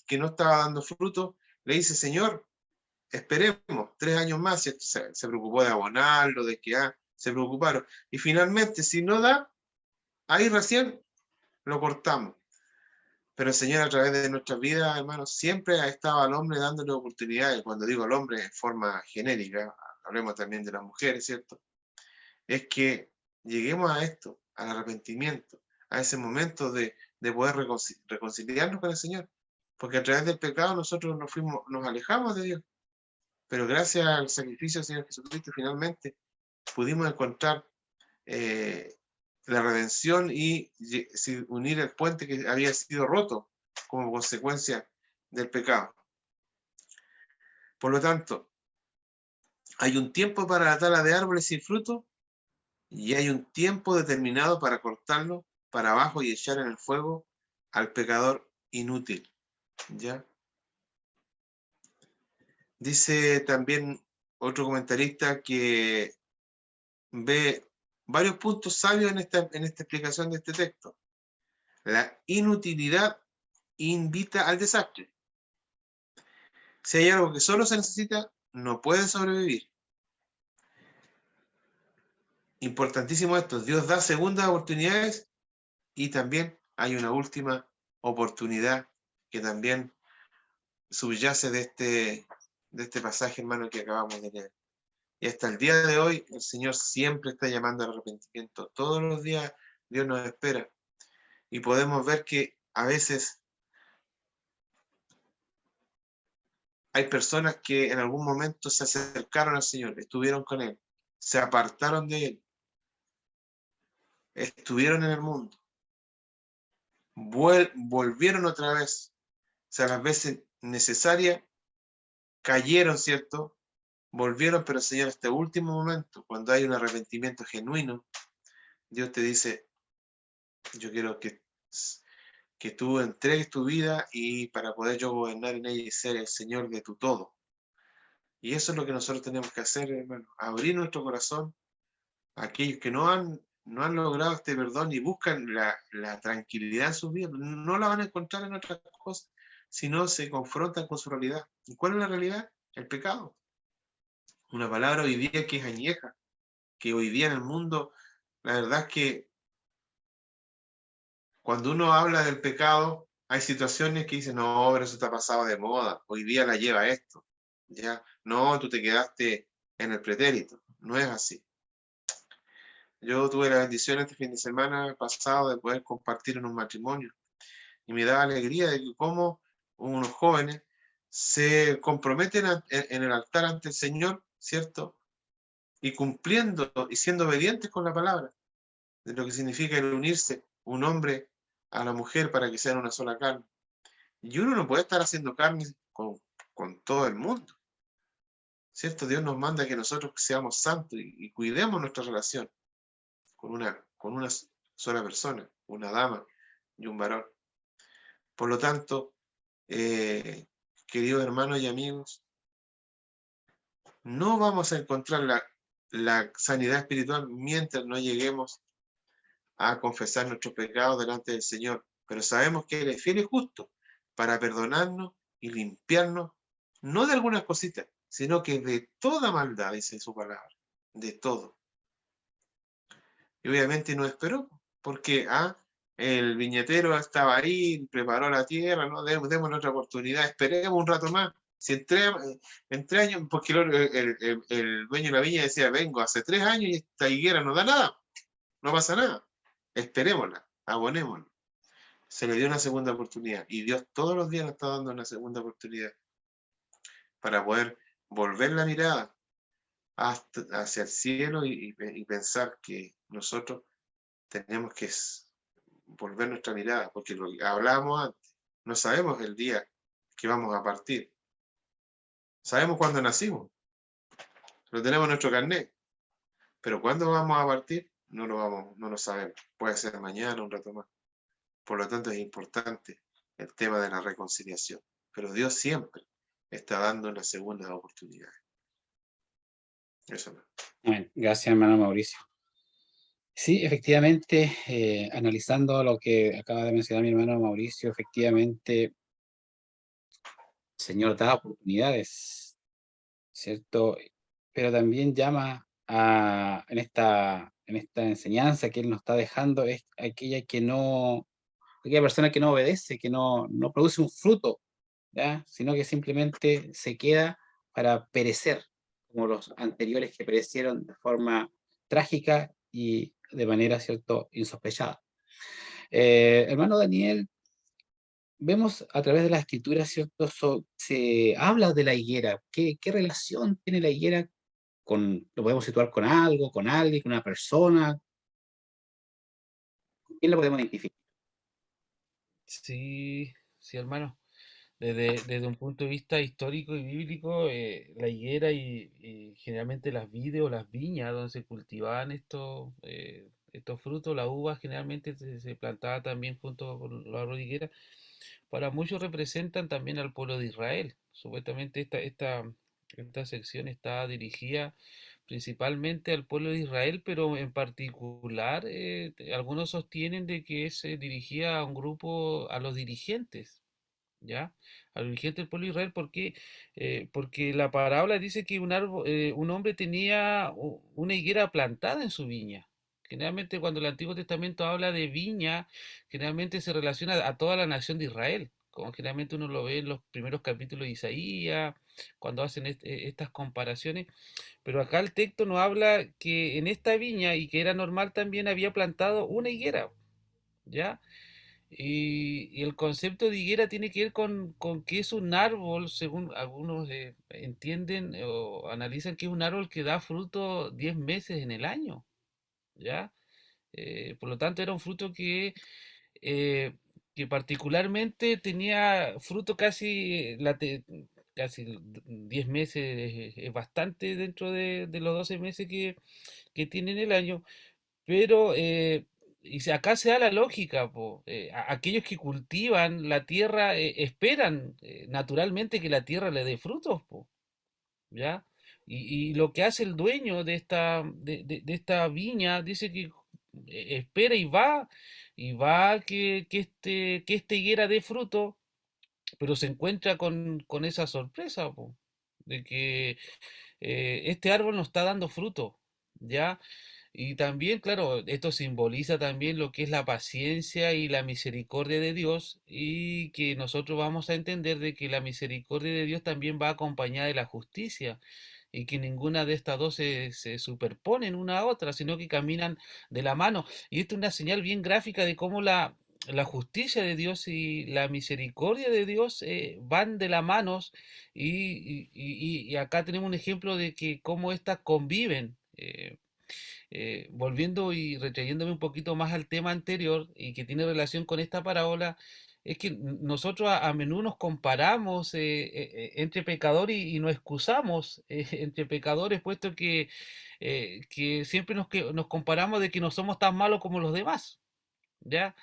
que no estaba dando fruto, le dice: Señor, esperemos 3 años más. ¿Cierto? Se preocupó de abonarlo, de que se preocuparon. Y finalmente, si no da, ahí recién lo cortamos. Pero el Señor, a través de nuestras vidas, hermanos, siempre ha estado al hombre dándole oportunidades. Cuando digo al hombre en forma genérica, hablemos también de las mujeres, ¿cierto? Es que lleguemos a esto, al arrepentimiento, a ese momento de poder reconciliarnos con el Señor. Porque a través del pecado nosotros nos alejamos de Dios. Pero gracias al sacrificio del Señor Jesucristo, finalmente pudimos encontrar la redención y unir el puente que había sido roto como consecuencia del pecado. Por lo tanto, hay un tiempo para la tala de árboles sin fruto y hay un tiempo determinado para cortarlo para abajo y echar en el fuego al pecador inútil. ¿Ya? Dice también otro comentarista que ve varios puntos sabios en esta explicación de este texto. La inutilidad invita al desastre. Si hay algo que solo se necesita, no puede sobrevivir. Importantísimo esto, Dios da segundas oportunidades y también hay una última oportunidad que también subyace de este pasaje, hermano, que acabamos de leer. Y hasta el día de hoy, el Señor siempre está llamando al arrepentimiento. Todos los días Dios nos espera. Y podemos ver que a veces hay personas que en algún momento se acercaron al Señor, estuvieron con Él, se apartaron de Él, estuvieron en el mundo, volvieron otra vez, o sea, las veces necesarias, cayeron, ¿cierto? Volvieron, pero el Señor, este último momento, cuando hay un arrepentimiento genuino, Dios te dice: yo quiero que tú entregues tu vida y para poder yo gobernar en ella y ser el Señor de tu todo. Y eso es lo que nosotros tenemos que hacer, hermano, abrir nuestro corazón a aquellos que no han logrado este perdón y buscan la tranquilidad en sus vidas. No la van a encontrar en otras cosas, sino se confrontan con su realidad. ¿Y cuál es la realidad? El pecado. Una palabra hoy día que es añeja, que hoy día en el mundo, la verdad es que cuando uno habla del pecado, hay situaciones que dicen: no, pero eso está pasado de moda, hoy día la lleva esto, ¿ya? No, tú te quedaste en el pretérito. No es así. Yo tuve la bendición este fin de semana pasado de poder compartir en un matrimonio y me da alegría de que como unos jóvenes se comprometen en el altar ante el Señor, ¿cierto? Y cumpliendo y siendo obedientes con la palabra, de lo que significa el unirse un hombre a la mujer para que sean una sola carne. Y uno no puede estar haciendo carne con todo el mundo, ¿cierto? Dios nos manda que nosotros seamos santos y cuidemos nuestra relación con una sola persona, una dama y un varón. Por lo tanto, queridos hermanos y amigos, no vamos a encontrar la sanidad espiritual mientras no lleguemos a confesar nuestros pecados delante del Señor. Pero sabemos que Él es fiel y justo para perdonarnos y limpiarnos, no de algunas cositas, sino que de toda maldad, dice su palabra, de todo. Y obviamente no esperó, porque el viñetero estaba ahí, preparó la tierra, no, démosle otra oportunidad, esperemos un rato más. Si en 3 años, porque el dueño de la viña decía: vengo hace 3 años y esta higuera no da nada, no pasa nada, esperémosla, abonémosla. Se le dio una segunda oportunidad y Dios todos los días nos está dando una segunda oportunidad para poder volver la mirada hacia el cielo y pensar que nosotros tenemos que volver nuestra mirada, porque lo que hablábamos antes, no sabemos el día que vamos a partir. Sabemos cuándo nacimos, lo tenemos en nuestro carnet, pero cuándo vamos a partir no lo sabemos. Puede ser mañana, un rato más. Por lo tanto, es importante el tema de la reconciliación. Pero Dios siempre está dando una segunda oportunidad. Eso no. Bueno, gracias, hermano Mauricio. Sí, efectivamente, analizando lo que acaba de mencionar mi hermano Mauricio, efectivamente, el Señor da oportunidades, ¿cierto? Pero también llama en esta enseñanza que Él nos está dejando, es aquella persona que no obedece, que no produce un fruto, ¿ya? Sino que simplemente se queda para perecer, como los anteriores que perecieron de forma trágica y de manera, ¿cierto?, insospechada. Hermano Daniel, vemos a través de las escrituras, ¿cierto? Se habla de la higuera. ¿Qué relación tiene la higuera lo podemos situar con algo, con alguien, con una persona? ¿Con quién la podemos identificar? Sí, sí, hermano. Desde un punto de vista histórico y bíblico, la higuera y generalmente las vides o las viñas donde se cultivaban estos frutos, la uva generalmente se plantaba también junto con la higuera. Para muchos representan también al pueblo de Israel. Supuestamente esta sección está dirigida principalmente al pueblo de Israel, pero en particular algunos sostienen de que se dirigía a un grupo, a los dirigentes, ¿ya? Al dirigente del pueblo de Israel, ¿por qué? Porque la parábola dice que un hombre tenía una higuera plantada en su viña. Generalmente cuando el Antiguo Testamento habla de viña, generalmente se relaciona a toda la nación de Israel, como generalmente uno lo ve en los primeros capítulos de Isaías, cuando hacen estas comparaciones, pero acá el texto nos habla que en esta viña, y que era normal también, había plantado una higuera, ¿ya? Y el concepto de higuera tiene que ver con que es un árbol, según algunos entienden o analizan, que es un árbol que da fruto 10 meses en el año, ¿ya? Por lo tanto, era un fruto eh, que particularmente tenía fruto casi 10 meses, es bastante dentro de los 12 meses que tiene en el año, pero acá se da la lógica, po. Aquellos que cultivan la tierra esperan naturalmente que la tierra le dé frutos, po, ¿ya? Y lo que hace el dueño de esta viña dice que espera y va que esta higuera dé fruto, pero se encuentra con esa sorpresa, po, de que este árbol no está dando fruto, ¿ya? Y también, claro, esto simboliza también lo que es la paciencia y la misericordia de Dios, y que nosotros vamos a entender de que la misericordia de Dios también va acompañada de la justicia, y que ninguna de estas dos se superponen una a otra, sino que caminan de la mano. Y esto es una señal bien gráfica de cómo la justicia de Dios y la misericordia de Dios van de la mano, y acá tenemos un ejemplo de que cómo estas conviven. Volviendo y retrayéndome un poquito más al tema anterior y que tiene relación con esta parábola, es que nosotros a menudo nos comparamos entre pecadores y nos excusamos entre pecadores, puesto que siempre nos comparamos de que no somos tan malos como los demás. ¿Ya?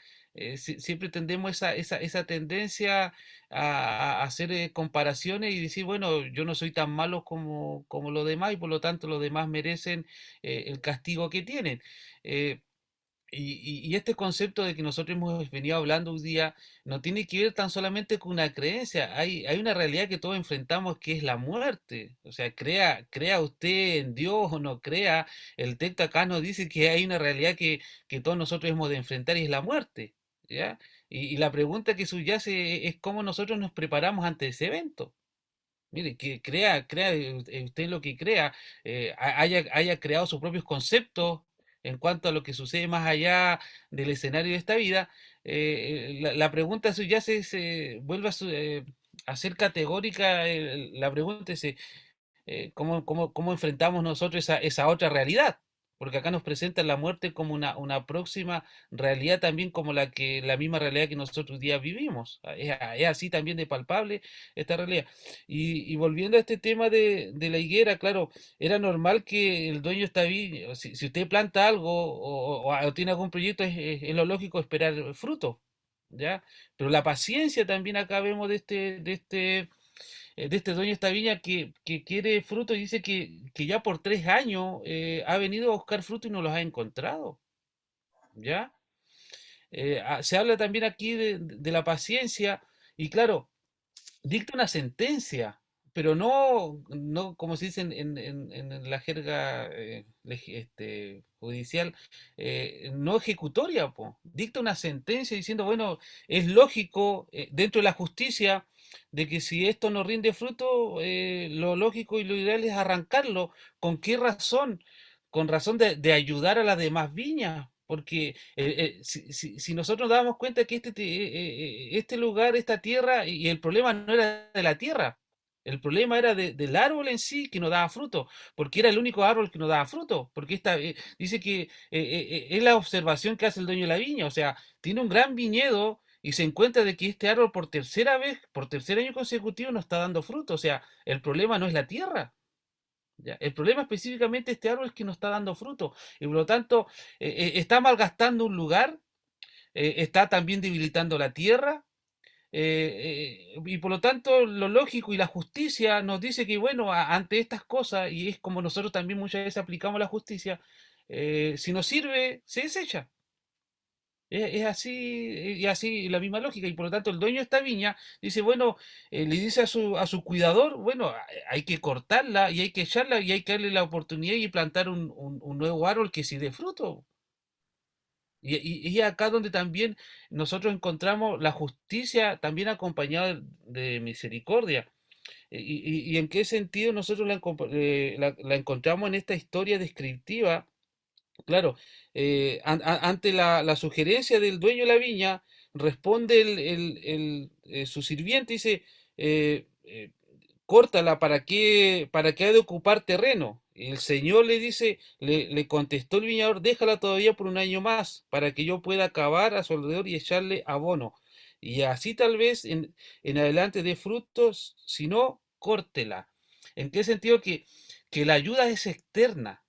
Siempre tendemos esa tendencia a hacer comparaciones y decir, bueno, yo no soy tan malo como los demás y por lo tanto los demás merecen el castigo que tienen. Eh, y este concepto de que nosotros hemos venido hablando hoy día no tiene que ver tan solamente con una creencia, hay una realidad que todos enfrentamos, que es la muerte. O sea, crea usted en Dios o no crea, el texto acá nos dice que hay una realidad que todos nosotros hemos de enfrentar, y es la muerte, ¿ya? Y la pregunta que subyace es cómo nosotros nos preparamos ante ese evento. Mire, que crea usted lo que crea, haya creado sus propios conceptos en cuanto a lo que sucede más allá del escenario de esta vida. La pregunta suya vuelve a ser categórica. La pregunta es, cómo enfrentamos nosotros esa otra realidad. Porque acá nos presentan la muerte como una próxima realidad también como la misma realidad que nosotros hoy día vivimos. Es así también de palpable esta realidad. Y volviendo a este tema de la higuera, claro, era normal que el dueño está bien, si usted planta algo o tiene algún proyecto, es lo lógico esperar fruto, ¿ya? Pero la paciencia también acá vemos de este dueño de esta viña que quiere fruto y dice que ya por 3 años ha venido a buscar fruto y no los ha encontrado, ¿ya? Se habla también aquí de la paciencia y claro, dicta una sentencia, pero no como se dice en la jerga judicial, no ejecutoria, po. Dicta una sentencia diciendo, bueno, es lógico dentro de la justicia de que si esto no rinde fruto, lo lógico y lo ideal es arrancarlo. ¿Con qué razón? Con razón de ayudar a las demás viñas, porque si nosotros nos damos cuenta que este lugar, esta tierra, y el problema no era de la tierra, el problema era del árbol en sí que no daba fruto, porque era el único árbol que no daba fruto, porque dice que es la observación que hace el dueño de la viña, o sea, tiene un gran viñedo y se encuentra de que este árbol por tercera vez, por tercer año consecutivo no está dando fruto, o sea, el problema no es la tierra. ¿Ya? El problema específicamente de este árbol es que no está dando fruto y por lo tanto está malgastando un lugar, está también debilitando la tierra y por lo tanto lo lógico y la justicia nos dice que bueno, ante estas cosas, y es como nosotros también muchas veces aplicamos la justicia, si no sirve, se desecha. Es así, y así la misma lógica, y por lo tanto el dueño de esta viña dice, bueno, le dice a su cuidador, bueno, hay que cortarla y hay que echarla y hay que darle la oportunidad y plantar un nuevo árbol que sí dé fruto. Y acá donde también nosotros encontramos la justicia también acompañada de misericordia. Y en qué sentido nosotros la encontramos en esta historia descriptiva. Claro, ante la sugerencia del dueño de la viña, responde su sirviente y dice, córtala, ¿para qué ha de ocupar terreno? El señor le dice, le contestó el viñador, déjala todavía por un año más, para que yo pueda cavar a su alrededor y echarle abono. Y así tal vez en adelante dé frutos, si no, córtela. ¿En qué sentido? Que la ayuda es externa.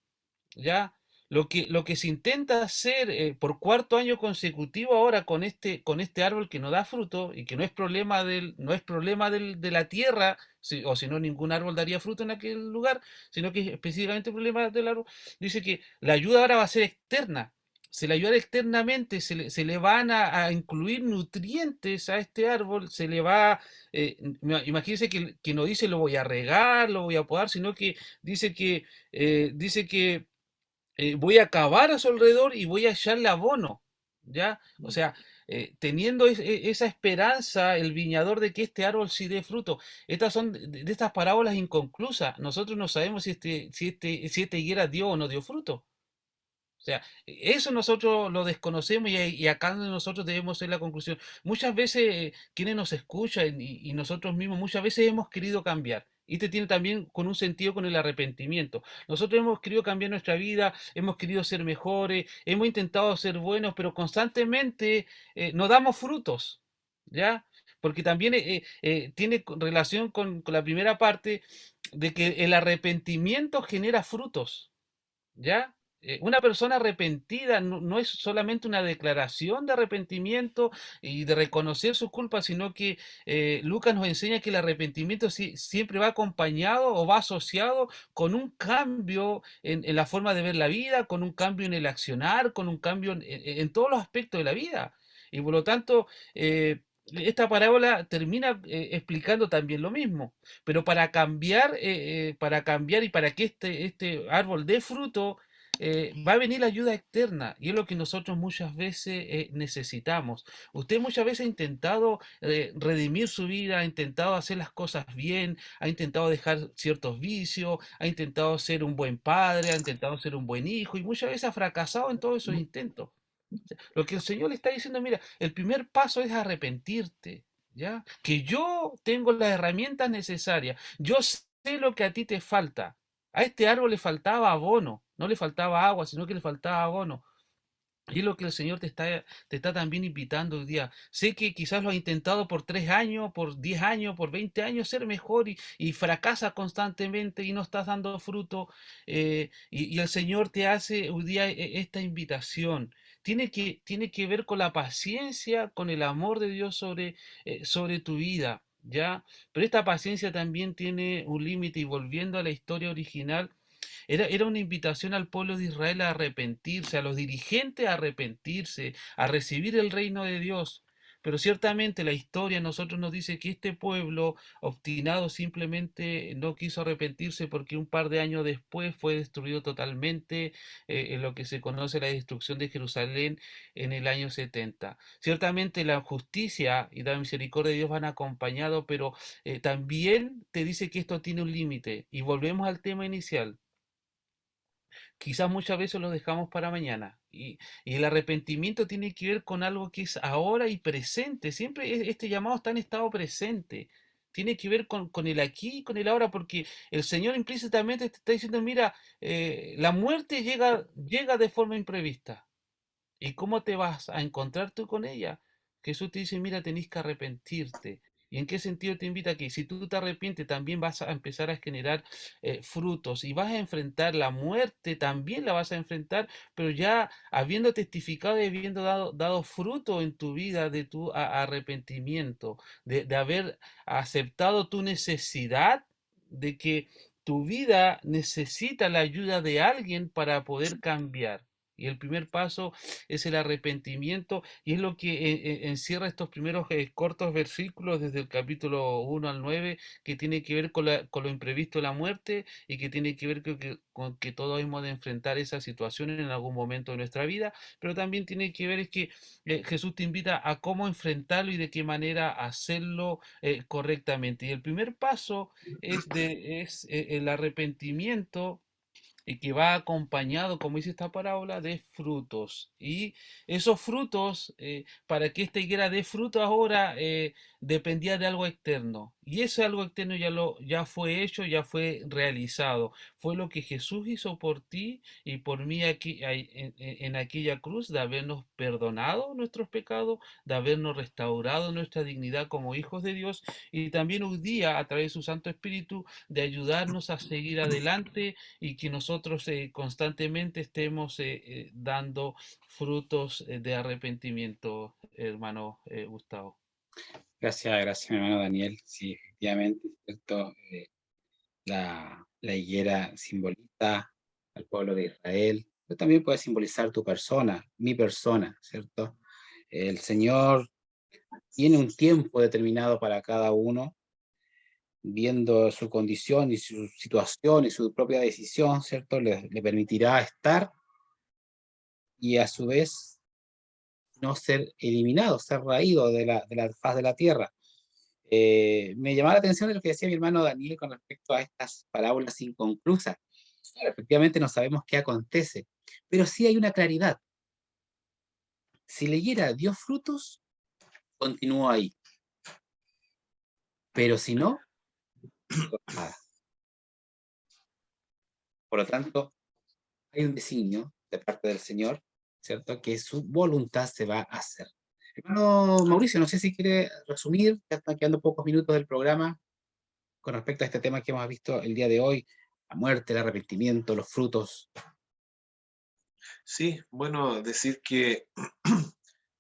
¿Ya? Lo que se intenta hacer por cuarto año consecutivo ahora con este árbol que no da fruto y que no es problema de la tierra, o si no, ningún árbol daría fruto en aquel lugar, sino que es específicamente el problema del árbol, dice que la ayuda ahora va a ser externa. Se le ayuda externamente, se le van a incluir nutrientes a este árbol, se le va, imagínense que no dice lo voy a regar, lo voy a podar, sino que dice que voy a cavar a su alrededor y voy a echarle abono, ¿ya? O sea, teniendo esa esperanza, el viñador de que este árbol sí dé fruto. Estas son de estas parábolas inconclusas. Nosotros no sabemos si esta higuera dio o no dio fruto. O sea, eso nosotros lo desconocemos y acá donde nosotros debemos hacer la conclusión. Muchas veces quienes nos escuchan y nosotros mismos, muchas veces hemos querido cambiar. Y este tiene también con un sentido con el arrepentimiento. Nosotros hemos querido cambiar nuestra vida, hemos querido ser mejores, hemos intentado ser buenos, pero constantemente no damos frutos, ¿ya? Porque también tiene relación con la primera parte de que el arrepentimiento genera frutos. ¿Ya? Una persona arrepentida no es solamente una declaración de arrepentimiento y de reconocer sus culpas, sino que Lucas nos enseña que el arrepentimiento siempre va acompañado o va asociado con un cambio en la forma de ver la vida, con un cambio en el accionar, con un cambio en todos los aspectos de la vida. Y por lo tanto, esta parábola termina explicando también lo mismo. Pero para cambiar y para que este árbol dé fruto, va a venir la ayuda externa y es lo que nosotros muchas veces necesitamos. Usted muchas veces ha intentado redimir su vida, ha intentado hacer las cosas bien, ha intentado dejar ciertos vicios, ha intentado ser un buen padre, ha intentado ser un buen hijo y muchas veces ha fracasado en todos esos intentos. Lo que el Señor le está diciendo, mira, el primer paso es arrepentirte, ¿ya? Que yo tengo las herramientas necesarias. Yo sé lo que a ti te falta. A este árbol le faltaba abono, no le faltaba agua, sino que le faltaba abono. Y es lo que el Señor te está también invitando hoy día. Sé que quizás lo has intentado por 3 años, por 10 años, por 20 años ser mejor y fracasas constantemente y no estás dando fruto. Y el Señor te hace hoy día esta invitación. Tiene que ver con la paciencia, con el amor de Dios sobre tu vida, ¿ya? Pero esta paciencia también tiene un límite y volviendo a la historia original. Era una invitación al pueblo de Israel a arrepentirse, a los dirigentes a arrepentirse, a recibir el reino de Dios. Pero ciertamente la historia a nosotros nos dice que este pueblo obstinado simplemente no quiso arrepentirse porque un par de años después fue destruido totalmente en lo que se conoce la destrucción de Jerusalén en el año 70. Ciertamente la justicia y la misericordia de Dios van acompañados, pero también te dice que esto tiene un límite. Y volvemos al tema inicial. Quizás muchas veces lo dejamos para mañana. Y el arrepentimiento tiene que ver con algo que es ahora y presente. Siempre este llamado está en estado presente. Tiene que ver con el aquí y con el ahora, porque el Señor implícitamente te está diciendo, mira, la muerte llega de forma imprevista. ¿Y cómo te vas a encontrar tú con ella? Jesús te dice, mira, tenés que arrepentirte. ¿Y en qué sentido te invita a que si tú te arrepientes también vas a empezar a generar frutos y vas a enfrentar la muerte, también la vas a enfrentar, pero ya habiendo testificado y habiendo dado fruto en tu vida de tu arrepentimiento, de haber aceptado tu necesidad, de que tu vida necesita la ayuda de alguien para poder cambiar. Y el primer paso es el arrepentimiento y es lo que encierra estos primeros cortos versículos desde el capítulo 1 al 9 que tiene que ver con lo imprevisto de la muerte y que tiene que ver con que todos hemos de enfrentar esa situación en algún momento de nuestra vida, pero también tiene que ver es que Jesús te invita a cómo enfrentarlo y de qué manera hacerlo correctamente. Y el primer paso es el arrepentimiento y que va acompañado, como dice esta parábola, de frutos. Y esos frutos, para que esta higuera dé fruto ahora, dependía de algo externo. Y ese algo externo ya fue hecho, ya fue realizado. Fue lo que Jesús hizo por ti y por mí aquí en aquella cruz, de habernos perdonado nuestros pecados, de habernos restaurado nuestra dignidad como hijos de Dios y también hoy día, a través de su Santo Espíritu, de ayudarnos a seguir adelante y que nosotros constantemente estemos dando frutos de arrepentimiento, hermano Gustavo. Gracias, mi hermano Daniel. Sí, efectivamente, es cierto, la higuera simboliza al pueblo de Israel, pero también puede simbolizar tu persona, mi persona, ¿cierto? El Señor tiene un tiempo determinado para cada uno, viendo su condición y su situación y su propia decisión, ¿cierto? Le permitirá estar y a su vez no ser eliminado, ser raído de la faz de la tierra. Me llamaba la atención de lo que decía mi hermano Daniel con respecto a estas parábolas inconclusas. Claro, efectivamente no sabemos qué acontece, pero sí hay una claridad. Si la higuera dio frutos, continuó ahí, pero si no, nada. Por lo tanto, hay un designio de parte del Señor, ¿cierto? Que su voluntad se va a hacer. Hermano Mauricio, no sé si quiere resumir, ya están quedando pocos minutos del programa con respecto a este tema que hemos visto el día de hoy, la muerte, el arrepentimiento, los frutos. Sí, bueno, decir que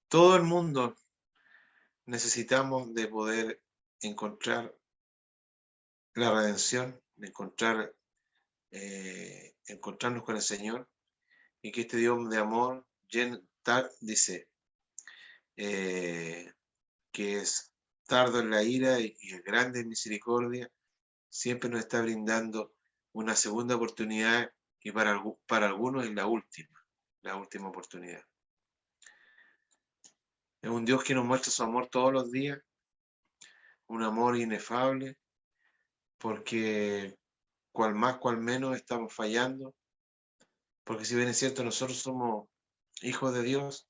todo el mundo necesitamos de poder encontrar la redención, de encontrarnos con el Señor y que este Dios de amor dice que es tardo en la ira y es grande en misericordia, siempre nos está brindando una segunda oportunidad y para algunos es la última oportunidad. Es un Dios que nos muestra su amor todos los días, un amor inefable, porque cual más, cual menos estamos fallando, porque si bien es cierto, nosotros somos hijos de Dios,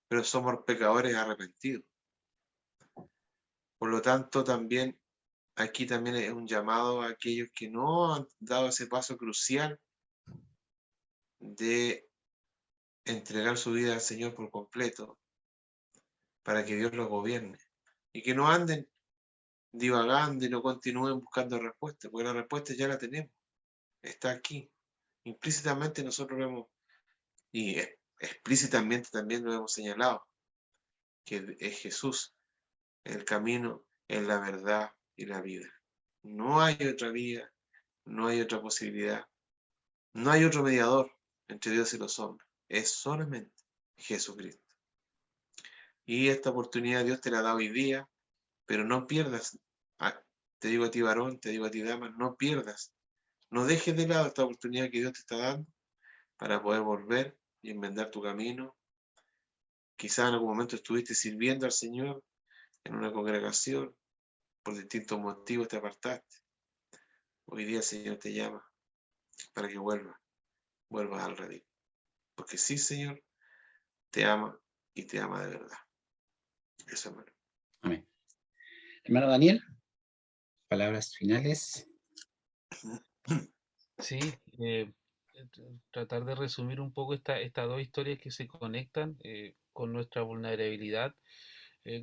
pero somos pecadores arrepentidos. Por lo tanto, también aquí también es un llamado a aquellos que no han dado ese paso crucial de entregar su vida al Señor por completo para que Dios los gobierne y que no anden divagando y no continúen buscando respuestas, porque la respuesta ya la tenemos, está aquí. Implícitamente nosotros vemos y explícitamente también lo hemos señalado, que es Jesús el camino, es la verdad y la vida. No hay otra vía, no hay otra posibilidad, no hay otro mediador entre Dios y los hombres, es solamente Jesucristo. Y esta oportunidad Dios te la da hoy día, pero no pierdas, te digo a ti varón, te digo a ti dama, no pierdas, no dejes de lado esta oportunidad que Dios te está dando para poder volver y enmendar tu camino. Quizás en algún momento estuviste sirviendo al Señor en una congregación, por distintos motivos te apartaste. Hoy día el Señor te llama para que vuelvas al redil. Porque sí, Señor, te ama y te ama de verdad. Eso, hermano. Amén. Hermano Daniel, palabras finales. Sí, tratar de resumir un poco estas dos historias que se conectan con nuestra vulnerabilidad,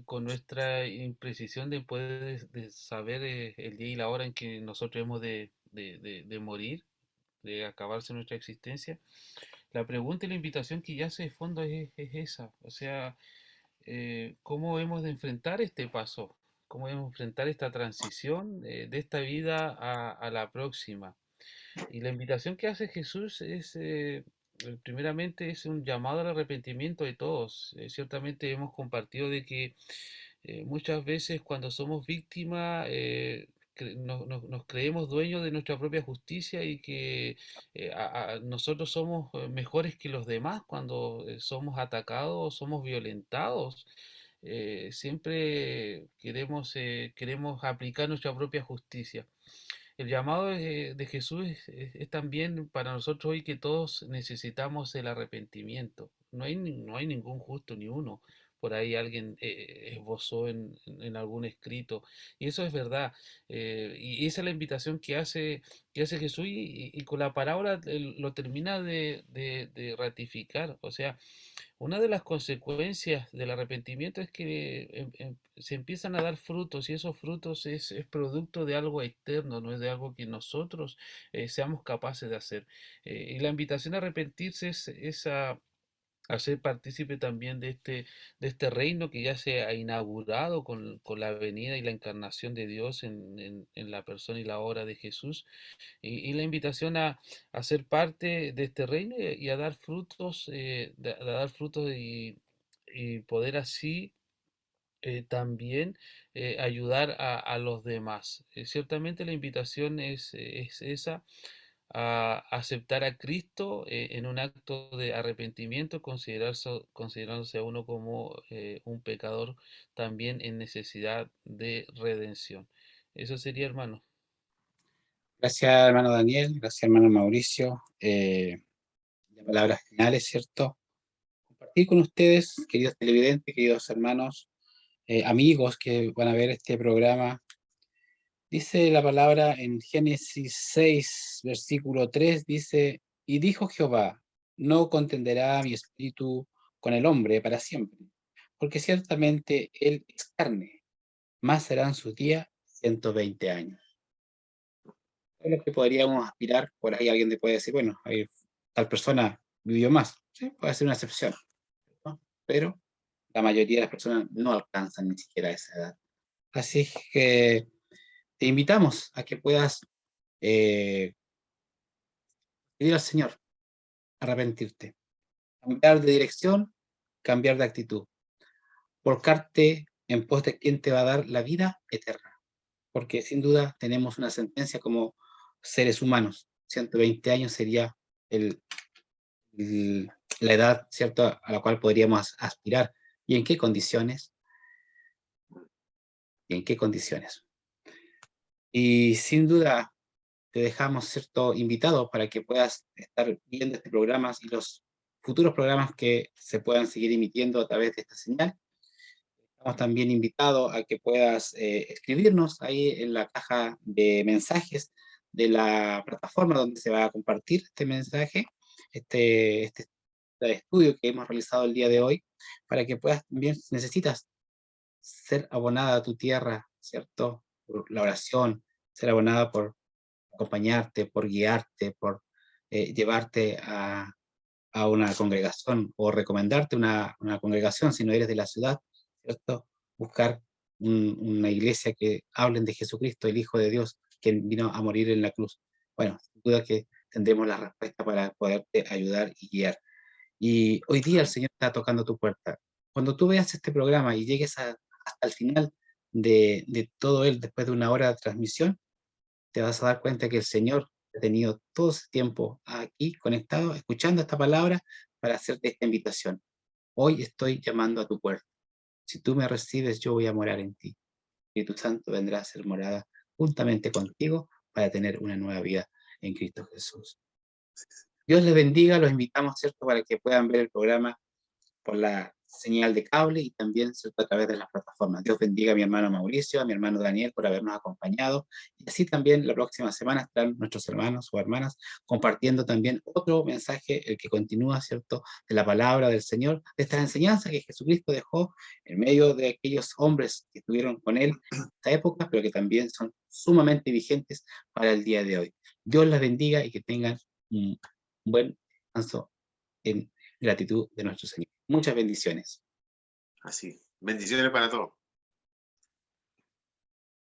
con nuestra imprecisión de poder de saber el día y la hora en que nosotros hemos de morir, de acabarse nuestra existencia. La pregunta y la invitación que yace de fondo es esa, o sea, ¿cómo hemos de enfrentar este paso? ¿Cómo debemos enfrentar esta transición de esta vida a la próxima? Y la invitación que hace Jesús es, primeramente, es un llamado al arrepentimiento de todos. Ciertamente hemos compartido de que muchas veces cuando somos víctimas nos creemos dueños de nuestra propia justicia y que nosotros somos mejores que los demás cuando somos atacados o somos violentados. Siempre queremos aplicar nuestra propia justicia. El llamado de Jesús es también para nosotros hoy que todos necesitamos el arrepentimiento. No hay ningún justo ni uno. Por ahí alguien esbozó en algún escrito. Y eso es verdad. Y esa es la invitación que hace Jesús y con la parábola lo termina de ratificar. O sea, una de las consecuencias del arrepentimiento es que se empiezan a dar frutos y esos frutos es producto de algo externo, no es de algo que nosotros seamos capaces de hacer. Y la invitación a arrepentirse es a ser partícipe también de este reino que ya se ha inaugurado con la venida y la encarnación de Dios en la persona y la obra de Jesús y la invitación a ser parte de este reino y a dar frutos, a dar frutos y poder así también ayudar a los demás. Ciertamente la invitación es esa, a aceptar a Cristo en un acto de arrepentimiento, considerándose a uno como un pecador también en necesidad de redención. Eso sería, hermano. Gracias, hermano Daniel. Gracias, hermano Mauricio. De palabras finales, ¿cierto? Compartir con ustedes, queridos televidentes, queridos hermanos, amigos que van a ver este programa. Dice la palabra en Génesis 6, versículo 3, dice, y dijo Jehová, no contenderá mi espíritu con el hombre para siempre, porque ciertamente él es carne, más serán sus días 120 años. Es lo que podríamos aspirar, por ahí alguien te puede decir, bueno, tal persona vivió más, ¿sí? Puede ser una excepción, ¿no? Pero la mayoría de las personas no alcanzan ni siquiera esa edad. Así que te invitamos a que puedas pedir al Señor, arrepentirte, cambiar de dirección, cambiar de actitud, volcarte en pos de quien te va a dar la vida eterna, porque sin duda tenemos una sentencia como seres humanos. 120 años sería el, el, la edad, ¿cierto?, a la cual podríamos aspirar. ¿Y en qué condiciones? ¿Y en qué condiciones? Y sin duda te dejamos, ¿cierto?, invitado para que puedas estar viendo este programa y los futuros programas que se puedan seguir emitiendo a través de esta señal. Estamos también invitados a que puedas escribirnos ahí en la caja de mensajes de la plataforma donde se va a compartir este mensaje, este estudio que hemos realizado el día de hoy, para que puedas también, si necesitas ser abonada a tu tierra, ¿cierto? Por la oración, ser abonada por acompañarte, por guiarte, por llevarte a una congregación o recomendarte una congregación si no eres de la ciudad, ¿cierto? Buscar una iglesia que hablen de Jesucristo, el Hijo de Dios, que vino a morir en la cruz. Bueno, sin duda que tendremos la respuesta para poderte ayudar y guiar. Y hoy día el Amén. Señor está tocando tu puerta. Cuando tú veas este programa y llegues hasta el final de todo él, después de una hora de transmisión, te vas a dar cuenta que el Señor ha tenido todo ese tiempo aquí conectado, escuchando esta palabra para hacerte esta invitación. Hoy estoy llamando a tu puerta. Si tú me recibes, yo voy a morar en ti. Espíritu Santo vendrá a ser morada juntamente contigo para tener una nueva vida en Cristo Jesús. Dios les bendiga, los invitamos, ¿cierto?, para que puedan ver el programa por la señal de cable y también, ¿cierto?, a través de las plataformas. Dios bendiga a mi hermano Mauricio, a mi hermano Daniel por habernos acompañado. Y así también la próxima semana estarán nuestros hermanos o hermanas compartiendo también otro mensaje, el que continúa, ¿cierto?, de la palabra del Señor, de esta enseñanza que Jesucristo dejó en medio de aquellos hombres que estuvieron con Él en esta época, pero que también son sumamente vigentes para el día de hoy. Dios las bendiga y que tengan un buen descanso en gratitud de nuestro Señor. Muchas bendiciones. Así. Bendiciones para todos.